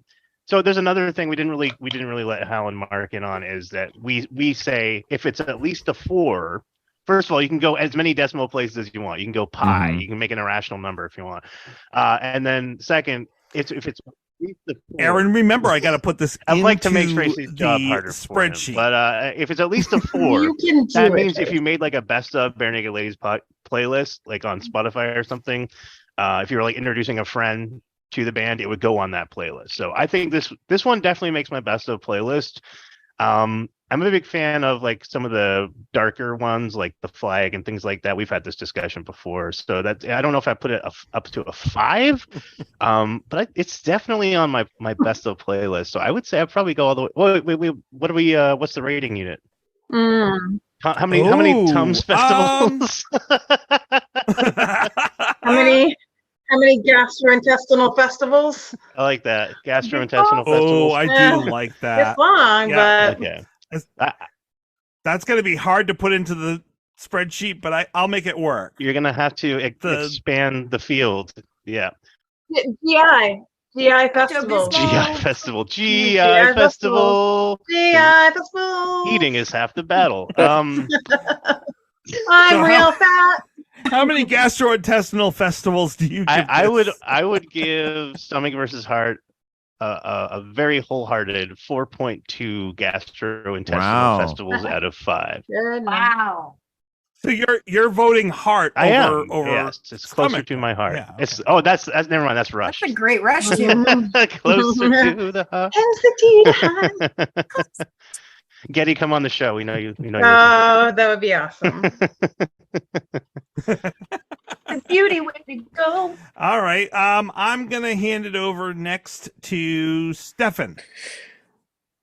so. There's another thing we didn't really let Hal and Mark in on is that we say if it's at least a 4. First of all, you can go as many decimal places as you want. You can go pi. Mhm. You can make an irrational number if you want. And then second, if it's at least a 4, Aaron, remember, I got to put this I'd like to make into Tracy's job the harder for him. spreadsheet. But if it's at least a 4, You can do that it. means if you made like a best of Bare Naked Ladies playlist, like on Spotify or something, if you were like introducing a friend to the band, it would go on that playlist. So I think this one definitely makes my best of playlist. I'm a big fan of like some of the darker ones, like The Flag and things like that. We've had this discussion before, so that I don't know if I put it up to a 5, but it's definitely on my best of playlist. So I would say I'd probably go all the way. Wait, what are we? What's the rating unit? How many Tums festivals? How many gastrointestinal festivals? I like that gastrointestinal festivals. I do like that. It's long, but Okay. That's going to be hard to put into the spreadsheet, but I'll make it work. You're gonna have to expand the field. Yeah. GI festival. GI festival. GI GI festival. GI festival. Eating is half the battle. I'm So real fat. How many gastrointestinal festivals do you give I would give Stomach versus Heart a very wholehearted 4.2 gastrointestinal festivals out of 5. Wow. So you're voting heart I over am. over Yes, it's closer stomach. to my heart. Yeah, It's that's never mind. That's Rush. That's a great Rush tune. Closer to the heart. Hesitate. Getty, come on the show. We know you. We know you. Oh, that would be awesome. Beauty, way to go. All right. I'm gonna hand it over next to Stefan.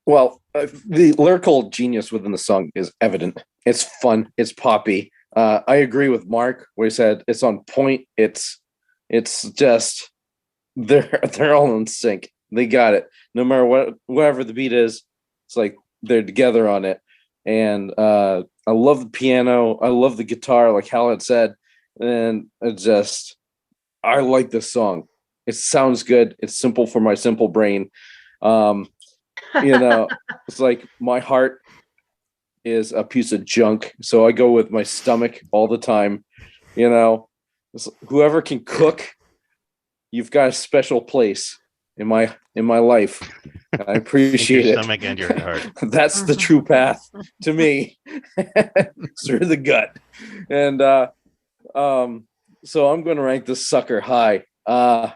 Well, the lyrical genius within the song is evident. It's fun. It's poppy. I agree with Mark where he said it's on point. It's just they're all in sync. They got it. No matter whatever the beat is, it's like they're together on it. And I love the piano. I love the guitar, like Hal had said. And I like this song. It sounds good. It's simple for my simple brain. It's like my heart is a piece of junk, so I go with my stomach all the time. Whoever can cook, you've got a special place in my life. And I appreciate your it. stomach and your heart. That's the true path to me. Through the gut. And so I'm going to rank this sucker high. I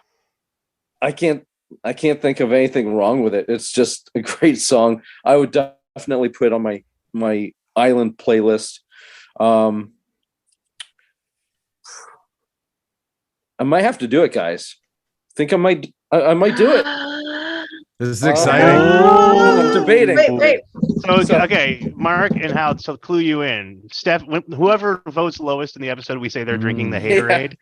can't think of anything wrong with it. It's just a great song. I would definitely put it on my island playlist. I might have to do it, guys. Think I might do it. This is exciting. I'm debating. Wait. So okay, Mark and Hal. So clue you in. Steph, whoever votes lowest in the episode, we say they're drinking the haterade.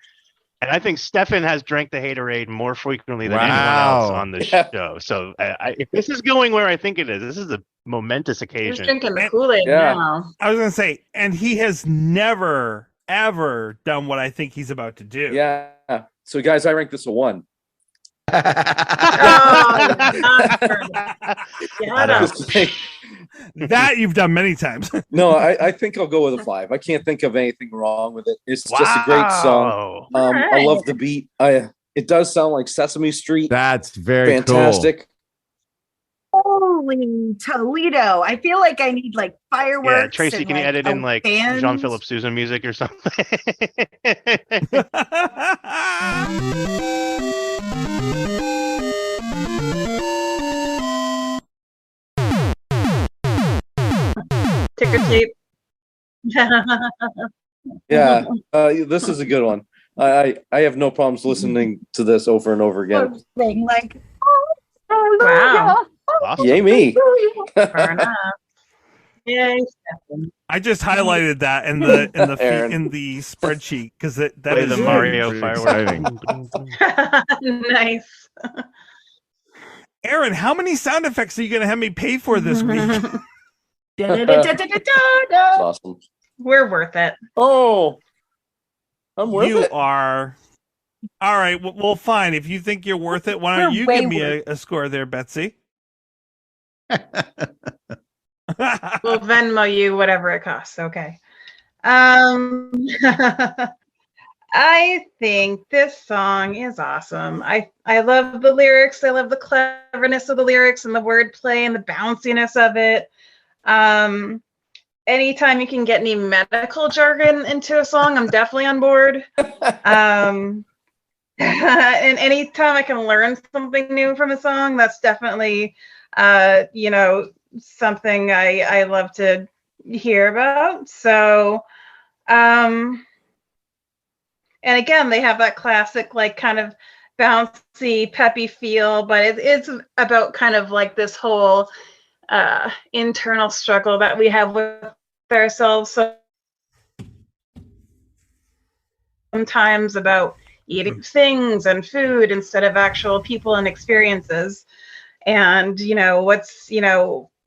And I think Stefan has drank the haterade more frequently than anyone else on the show. So if this is going where I think it is, this is a momentous He's occasion. drinking the Kool-Aid now. I was gonna say, and he has never ever done what I think he's about to do. Yeah. So guys, I rank this a 1. That you've done many times. No, I think I'll go with a 5. I can't think of anything wrong with it. It's just a great song. I love the beat. It does sound like Sesame Street. That's very fantastic. Holy Toledo. I feel like I need like fireworks. Yeah, Tracy, can you edit in like Jean-Philippe Sousa music or something? Ticker tape. Yeah, this is a good one. I have no problems listening to this over and over again. Like, wow. Awesome. Yay me. Fair enough. Yay, I just highlighted that in the spreadsheet because that Play is the Mario fireworks. Nice. Aaron, how many sound effects are you going to have me pay for this week? That's awesome. We're worth it. Oh, I'm worth You it. are. All right. Well, fine. If you think you're worth it, why don't you give me a score there, Betsy? We'll Venmo you whatever it costs. Okay. I think this song is awesome. I love the lyrics. I love the cleverness of the lyrics and the wordplay and the bounciness of it. Anytime you can get any medical jargon into a song, I'm definitely on board. And anytime I can learn something new from a song, that's definitely, something I love to hear about. So, and again, they have that classic, like, kind of bouncy, peppy feel, but it's about kind of like this whole internal struggle that we have with ourselves. So sometimes about eating things and food instead of actual people and experiences. And,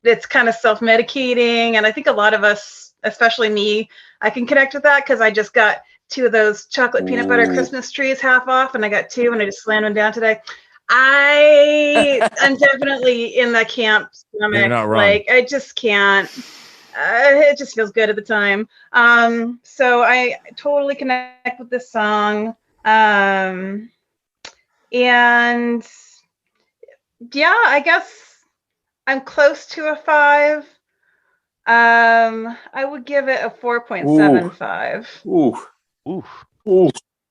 it's kind of self-medicating. And I think a lot of us, especially me, I can connect with that because I just got 2 of those chocolate peanut butter Christmas trees half off, and I got 2 and I just slammed them down today. I'm definitely in the camp stomach. You're not wrong. Like, I just can't. It just feels good at the time. So I totally connect with this song. And yeah, I guess I'm close to a 5. I would give it a 4.75. Ooh.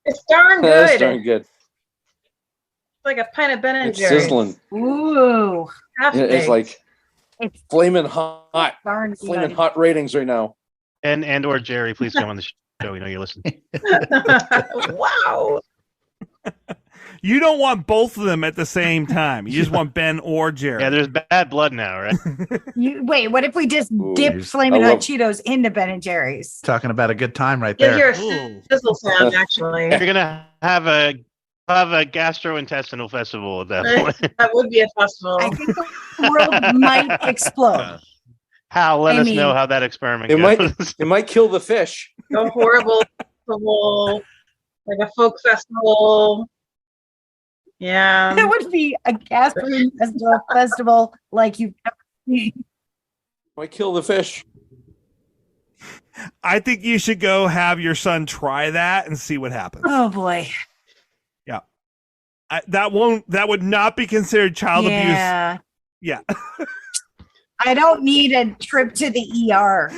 It's darn good. That's darn good. Like a pint of Ben and It's Jerry's. sizzling. Ooh. It's like flaming hot. Darn Flaming good. hot ratings right now. And or Jerry, please come on the show. We know you're listening. Wow. You don't want both of them at the same time. You just want Ben or Jerry. Yeah, there's bad blood now, right? Wait, what if we just dip Flamin' Hot Cheetos into Ben and Jerry's? Talking about a good time right You'll there. hear a sizzle sound, actually. You're gonna have a gastrointestinal festival at that point. That would be a festival. I think the world might explode. Hal, let us know how that experiment goes. It might kill the fish. A horrible festival, like a folk festival. Yeah. It would be a gastrointestinal festival like you've never seen. Might kill the fish. I think you should go have your son try that and see what happens. Oh boy. Yeah. That would not be considered child abuse. Yeah. I don't need a trip to the ER.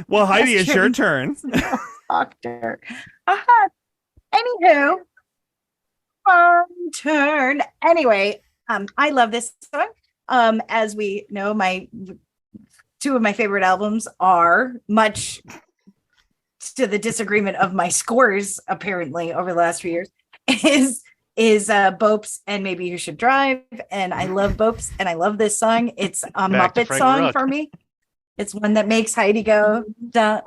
Well, Heidi, it's your turn. Doctor. Anywho, fun turn. Anyway, I love this song. As we know, my 2 of my favorite albums are, much to the disagreement of my scores apparently over the last few years, is Bopes and Maybe You Should Drive. And I love Bopes and I love this song. It's a Muppet song for me. It's one that makes Heidi go da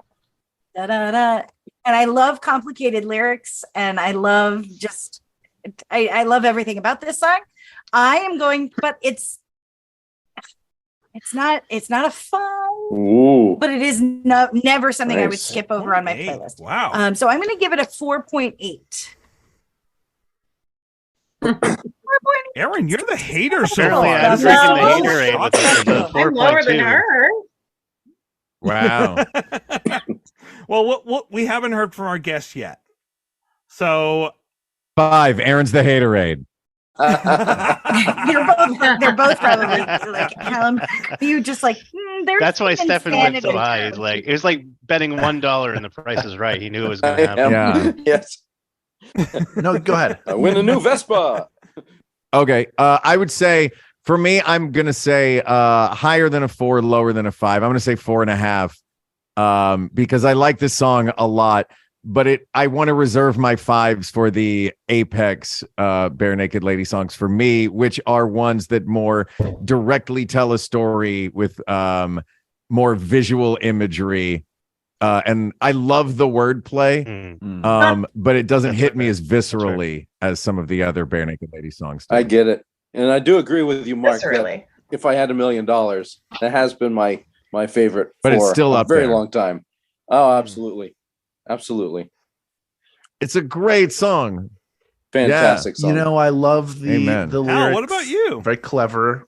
da da da. And I love complicated lyrics, and I love I love everything about this song. I am going, but it's not a 5. Ooh. But it is never something I would Nice. skip over on my playlist. Wow. So I'm going to give it a 4.8. Aaron, you're the hater so Apparently, far. I'm This is drinking the so haterade with the I'm lower than 4.2. her. Wow. Well, we haven't heard from our guests yet. So 5. Aaron's the haterade. they're both probably like Hal and Mark. You just like there's That's why some Stefan went insanity so high. there. He's like, it was like betting $1 and the price is right. He knew it was going to happen. Yeah. Yes. No, go ahead. I win a new Vespa. Okay. I would say for me, I'm gonna say higher than a 4, lower than a 5. I'm gonna say 4.5. Because I like this song a lot, but I want to reserve my 5s for the apex Bare Naked Lady songs for me, which are ones that more directly tell a story with more visual imagery. And I love the wordplay, but it doesn't hit me as viscerally as some of the other Bare Naked Lady songs do. I get it. And I do agree with you, Mark. That Really. if I had $1 million, that has been my favorite But for it's still a up very there. long time. Oh, absolutely. Absolutely. It's a great song. Fantastic song. You know, I love the Amen. lyrics. Hal, what about you? Very clever.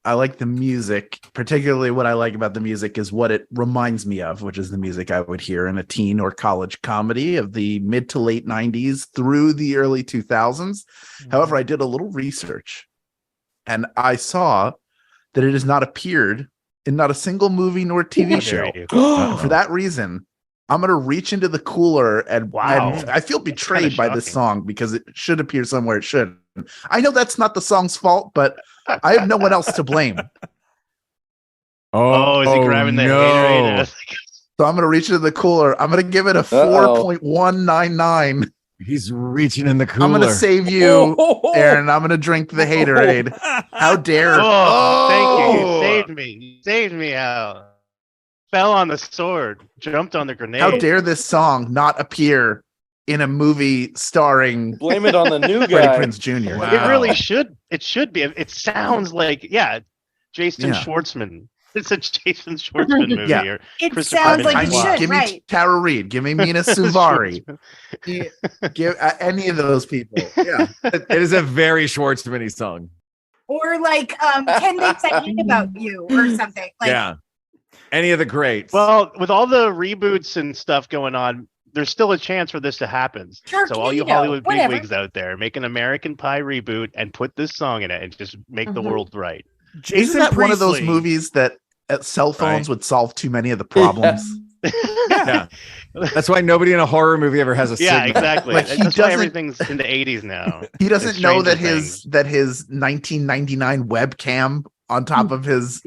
I like the music. Particularly what I like about the music is what it reminds me of, which is the music I would hear in a teen or college comedy of the mid to late 90s through the early 2000s. However, I did a little research and I saw that it has not appeared in not a single movie nor TV show. For that reason, I'm going to reach into the cooler and I feel betrayed by this song because it should appear somewhere it shouldn't. I know that's not the song's fault, but I have no one else to blame. Oh, is he grabbing the haterade? So I'm going to reach into the cooler. I'm going to give it a 4.199. He's reaching in the cooler. I'm going to save you, Aaron. I'm going to drink the haterade. How dare? Thank you. You saved me. You saved me, Al. Fell on the sword. Jumped on the grenade. How dare this song not appear in a movie starring Blame it on the new Freddie guy. Prinze Jr. Wow. It really should. It should be. It sounds like, Jason Schwartzman. It's a Jason Schwartzman movie. Yeah. Or It Christopher sounds like Nolan. it should, Give me right? Tara Reid. Give me Mina Suvari. Give any of those people. Yeah. It is a very Schwartzman-y song. Or like 10 Things I Hate About You or something. Like, Yeah. Any of the greats. Well, with all the reboots and stuff going on, there's still a chance for this to happen. So all you Hollywood bigwigs out there, make an American Pie reboot and put this song in it and just make the world right. Isn't that one of those movies that cell phones would solve too many of the problems? Yeah. That's why nobody in a horror movie ever has a signal. Yeah, exactly. Like, he That's why doesn't- everything's in the 80s now. He doesn't It's know that Stranger his 1999 webcam on top of his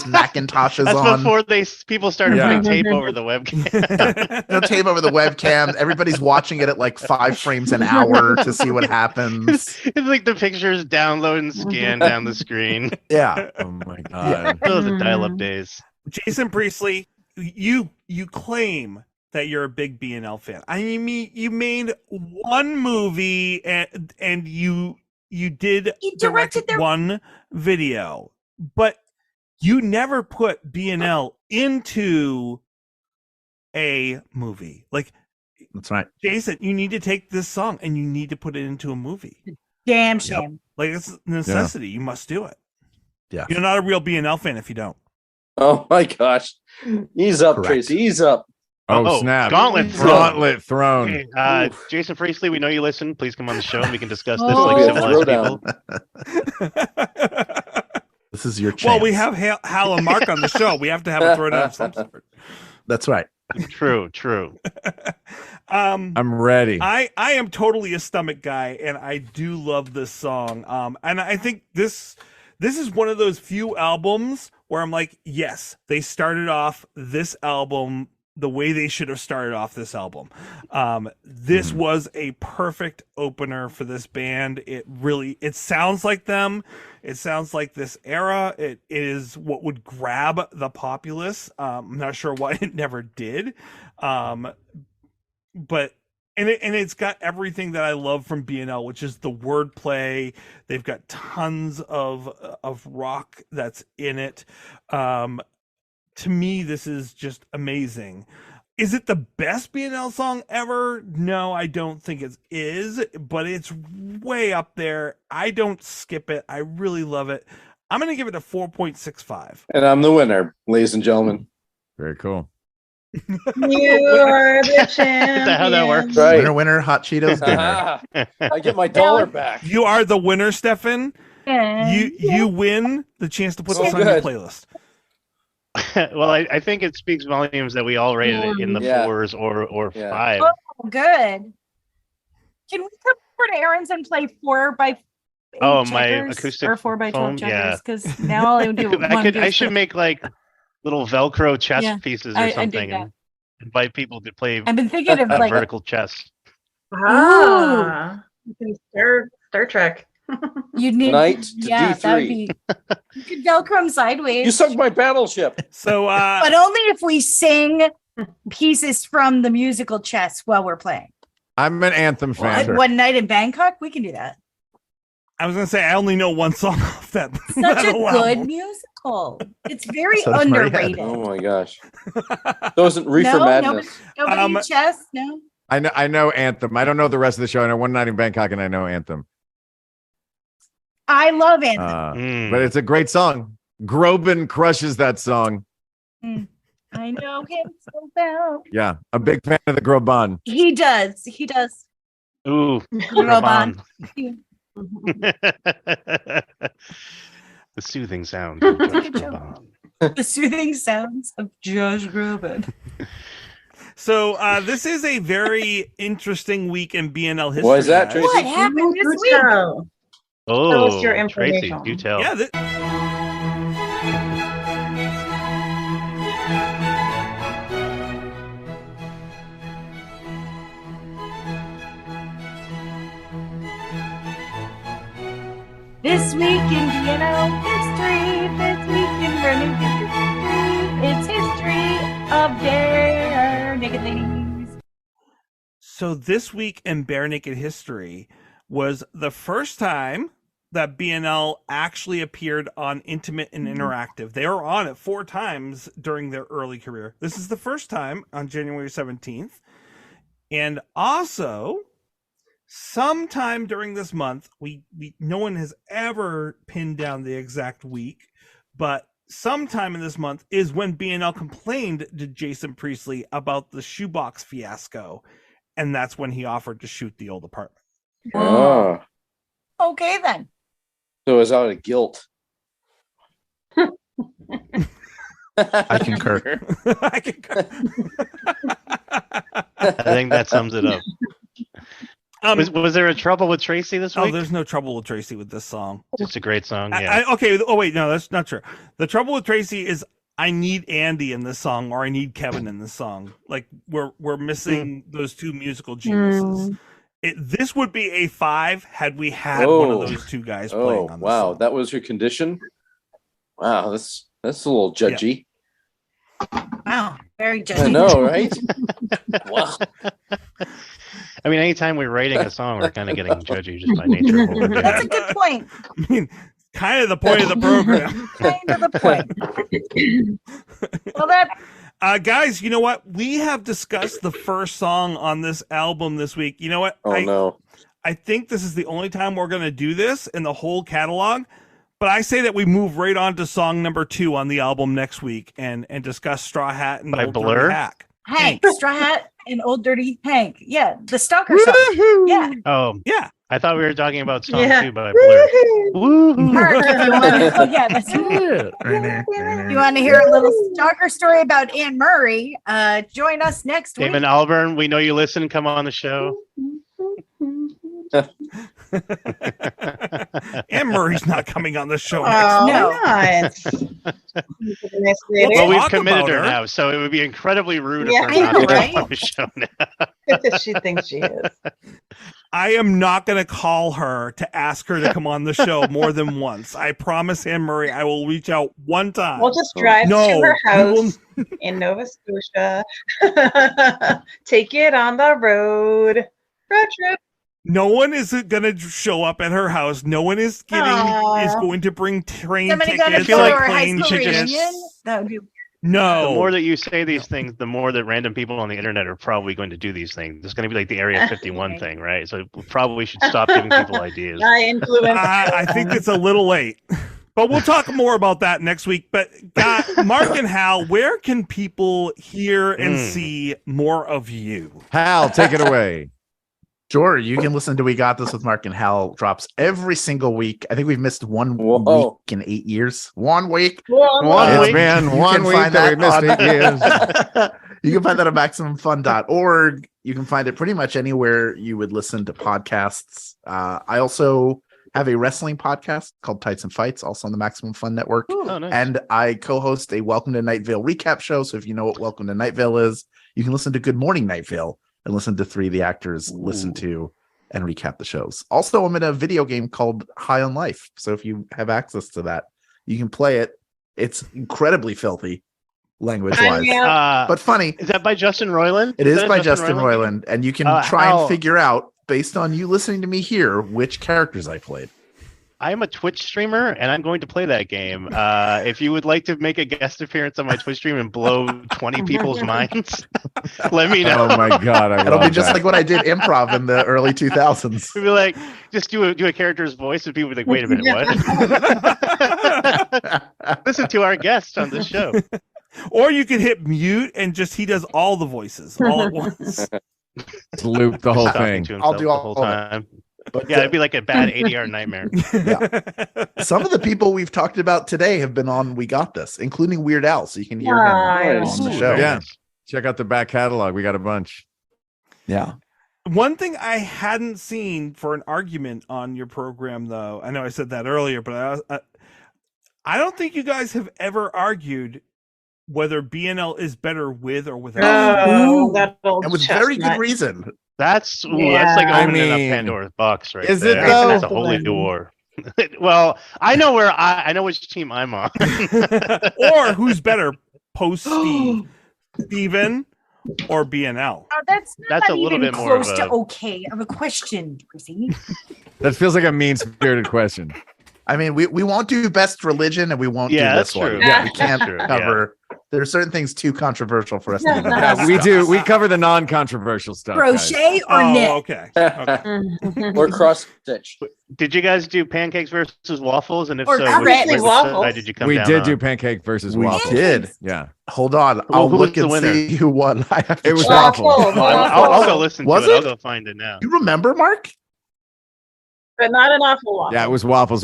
Macintosh is That's on. before people started putting tape over the webcam. No tape over the webcam. Everybody's watching it at like 5 frames an hour to see what happens. It's like the pictures download and scan down the screen. Yeah. Oh my god. Those are dial-up days. Jason Priestley, you claim that you're a big B&L fan. I mean, you made one movie and you did direct one video, but you never put B&L into a movie. Like, that's right. Jason, you need to take this song and you need to put it into a movie. Damn shame. Like, it's a necessity. You must do it. Yeah. You're not a real B&L fan if you don't. Oh my gosh. Ease up, Correct. Tracy. Ease up. Oh, snap. Gauntlet thrown. Hey, Jason Priestley, we know you listen. Please come on the show and we can discuss this Oh. like Throw civilized down. people. This is your chance. Well, we have Hal and Mark on the show. We have to have a throwdown of some sort. That's right. True. I'm ready. I am totally a stomach guy, and I do love this song. And I think this is one of those few albums where I'm like, yes, they started off this album the way they should have started off this album. This was a perfect opener for this band. It sounds like them. It sounds like this era. It is what would grab the populace. I'm not sure why it never did. But it's got everything that I love from B&L, which is the wordplay. They've got tons of rock that's in it. To me, this is just amazing. Is it the best BNL song ever? No, I don't think it is, but it's way up there. I don't skip it. I really love it. I'm going to give it a 4.65. And I'm the winner, ladies and gentlemen. Very cool. You are the champion. Is that how that works? Right. Winner, winner, hot Cheetos dinner. I get my dollar back. You are the winner, Stefan. And You win the chance to put So this on your good. playlist. Well, I think it speaks volumes that we all rated it in the Yeah. 4s or Yeah. 5. oh, good. Can we come over to Aaron's and play 4x8 Oh, my checkers acoustic or 4x12 phone? checkers? Because now all I would do I should make like little Velcro chess Yeah, pieces I or did something that. and invite people to play I've been thinking of like vertical chess. Ah, you can Star Trek. you'd need Knight to yeah, that would D3. be you could Velcro 'em sideways. You sunk my battleship. So, but only if we sing pieces from the musical chess while we're playing. I'm an Anthem Like fan. One Night in Bangkok, we can do that. I was going to say, I only know one song off that. Such that a whole good album. musical. It's very So does Maria. underrated. Oh my gosh. So isn't Reefer No, Madness. Nobody chess, no. I know Anthem. I don't know the rest of the show. I know One Night in Bangkok, and I know Anthem. I love Anthem. But it's a great song. Groban crushes that song. I know him so well. Yeah, a big fan of the Groban. He does. He does. Ooh, Groban. the soothing sound. Of Josh Good joke. Groban. The soothing sounds of Josh Groban. So this is a very interesting week in BNL history. Why is that, guys. Tracy? What happened this week? Tell Oh, us your Tracy, information. do tell. Yeah, This week in BNL history. This week in Burning history. It's history of Bare Naked Ladies. So this week in Bare Naked History was the first time that BNL actually appeared on Intimate and Interactive. They were on it 4 times during their early career. This is the first time on January 17th. And also, sometime during this month, we no one has ever pinned down the exact week, but sometime in this month is when BNL complained to Jason Priestley about the shoebox fiasco. And that's when he offered to shoot the old apartment. Oh. Okay, then. So it was out of guilt. I concur. I concur. I think that sums it up. Was there a trouble with Tracy this week? Oh, there's no trouble with Tracy with this song. It's a great song. Yeah. Okay. Oh, wait. No, that's not true. The trouble with Tracy is I need Andy in this song or I need Kevin in this song. Like we're missing those two musical geniuses. This would be a 5 had we had one of those two guys playing on this wow. song. That was your condition? Wow, that's a little judgy. Wow, very judgy. I know, right? Wow. I mean, anytime we're writing a song, we're kind of getting judgy just by nature of what we're doing. That's a good point. I mean, kind of the point of the program. Kind of the point. Well, that Guys, you know what? We have discussed the first song on this album this week. You know what? Oh, no. I think this is the only time we're going to do this in the whole catalog. But I say that we move right on to song number 2 on the album next week and discuss Straw Hat and By Old Blur? Dirty Hack. Hank, Straw Hat, and Old Dirty Hank. Yeah, the Stalker song. Yeah. Oh, yeah. I thought we were talking about song Yeah. 2 by Blur. Woohoo! Mark, if you want to, oh, yeah, that's you want to hear a little stalker story about Anne Murray? Join us next week. Damon Albarn, we know you listen. Come on the show. Anne Murray's not coming on the show Oh, next why week. not? Well, we've talk committed about her her. now, so it would be incredibly rude Yeah, of I her not know, to come right? on the show now. She thinks she is. I am not going to call her to ask her to come on the show more than once. I promise Anne Murray I will reach out one time. We'll just drive No, to her we will- house in Nova Scotia. Take it on the road. Road trip. No one is going to show up at her house. No one is Aw. going to bring train Somebody tickets going to feel go or to her high plane school tickets. reunion? That would be No. The more that you say these things, the more that random people on the internet are probably going to do these things. It's going to be like the Area 51 thing, right? So we probably should stop giving people ideas. I think it's a little late. But we'll talk more about that next week. But Mark and Hal, where can people hear and see more of you? Hal, take it away. Sure, you can listen to We Got This with Mark and Hal drops every single week. I think we've missed 1 week in 8 years. 1 week. One week. Man, 1 week that we missed 8 years. You can find that at MaximumFun.org. You can find it pretty much anywhere you would listen to podcasts. I also have a wrestling podcast called Tights and Fights, also on the Maximum Fun Network. Oh, nice. And I co-host a Welcome to Night Vale recap show. So if you know what Welcome to Night Vale is, you can listen to Good Morning Night Vale and listen to 3 of the actors listen to and recap the shows. Also, I'm in a video game called High on Life. So if you have access to that, you can play it. It's incredibly filthy language-wise, but funny. Is that by Justin Roiland? It is by Justin Roiland, and you can try and figure out, based on you listening to me here, which characters I played. I am a Twitch streamer, and I'm going to play that game. If you would like to make a guest appearance on my Twitch stream and blow 20 people's minds, let me know. Oh my god, it'll be just like what I did improv in the early 2000s. We'd be like, just do a character's voice, and people would be like, wait a minute, what? Listen to our guest on this show. Or you could hit mute and just he does all the voices all at once. Loop the whole thing. I'll do all the whole time. But it'd be like a bad ADR nightmare. Some of the people we've talked about today have been on We Got This, including Weird Al, so you can hear him on the show. Yeah, check out the back catalog. We got a bunch. Yeah. One thing I hadn't seen for an argument on your program, though, I know I said that earlier, but I don't think you guys have ever argued whether BNL is better with or without. And with very good reason. That's like opening up Pandora's box, right? Is there. it though? That's a holy war. Well, I know where I know which team I'm on. Or who's better, post Steve, Steven or BNL? That's a not little even bit more close of to a okay of a question, Tracy. That feels like a mean-spirited question. I mean, we won't do best religion, and we won't do this one. Yeah, we can't cover. There are certain things too controversial for us to do. Yeah, we do. We cover the non-controversial stuff. Crochet or knit? Okay. Or cross stitch. Did you guys do pancakes versus waffles? And if Or so, obviously which waffles. side did you come We down did on? do pancake versus We waffles. did. Yeah. Hold on. I'll who was look the and winner? see who won. I have to It was check. waffles. I'll go listen Was to it. it? I'll go find it now. You remember, Mark? But not an awful waffle. Yeah, it was waffles.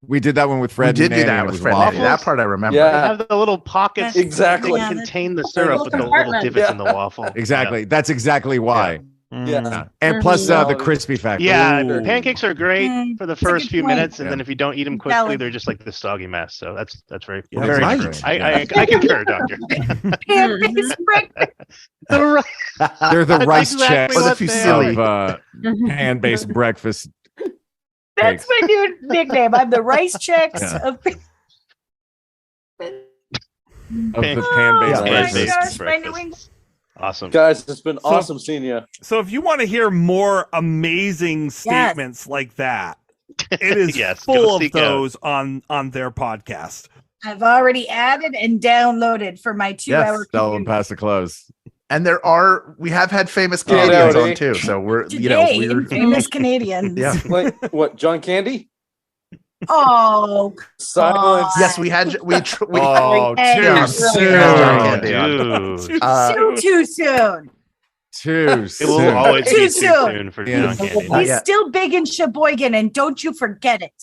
We did that one with Fred. We did and do Nanny, that and it with was Fred. and Nanny. waffles. That part I remember. Yeah. Have the little pockets Exactly. that contain the Little syrup with the little compartment. divots in the waffle. Exactly. That's exactly why. Yeah. And plus the crispy factor. Yeah, Ooh. pancakes are great for the That's a first good few point. minutes, and then if you don't eat them quickly, Valid. they're just like the soggy mess. So that's very Yeah, very right. true. I concur, Doctor. Plant-based breakfast. They're the rice exactly checks what of they are. pan-based breakfast. That's my new nickname. I'm the rice checks Yeah. of. Of the pan-based Oh my breakfast. gosh, my New England. Awesome. Guys, it's been awesome seeing you. So if you want to hear more amazing statements like that, it is Yes, go full of seek out. those on their podcast. I've already added and downloaded for my 2-hour. Yes, sell them past the close. And we have had famous Yeah, Canadians howdy. on too. So we're, Today, we're famous Canadians. yeah. Like what? John Candy? Oh, Silence. Yes, we had we Oh, Hey, too yeah. soon. Dude. too soon. Too It will soon. always Too be too soon. soon for Yeah. John Candy. Not He's yet. still big in Sheboygan, and don't you forget it.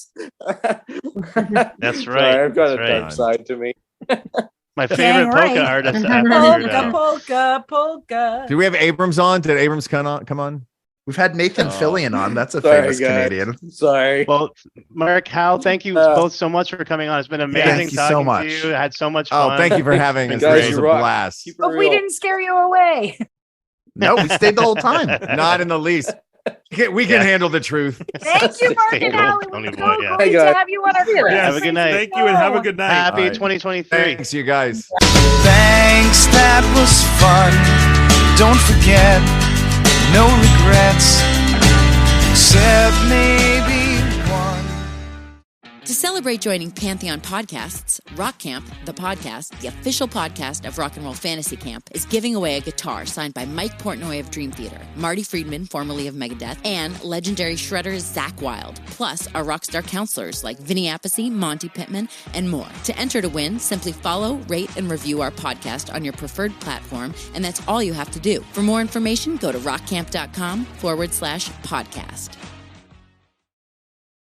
That's Sorry, right. I've got That's a right. dark side to me. My favorite right. polka artist ever. Polka. Do we have Abrams on? Did Abrams come on? We've had Nathan Oh. Fillion on. That's a Sorry, famous guys. Canadian. Sorry. Well, Mark, Hal, thank you both so much for coming on. It's been amazing Thank you so talking much. to you. I had so much fun. Oh, thank you for having us. Guys, It was you a rock. blast. Keep it But we real. didn't scare you away. No, we stayed the whole time. Not in the least. We can handle the truth. Thank you, Mark and Stable Hal. It Tony was Boy, so yeah. great Hey, to guys. have you on our podcast. Have a good night. Thank you and have a good night. Happy All right. 2023. Thanks, you guys. Thanks, that was fun. Don't forget, no regrets, except maybe one. To celebrate celebrate joining Pantheon Podcasts, Rock Camp, the podcast, the official podcast of Rock and Roll Fantasy Camp, is giving away a guitar signed by Mike Portnoy of Dream Theater, Marty Friedman, formerly of Megadeth, and legendary shredder Zakk Wylde, plus our rockstar counselors like Vinny Appice, Monty Pittman, and more. To enter to win, simply follow, rate, and review our podcast on your preferred platform, and that's all you have to do. For more information, go to rockcamp.com/podcast.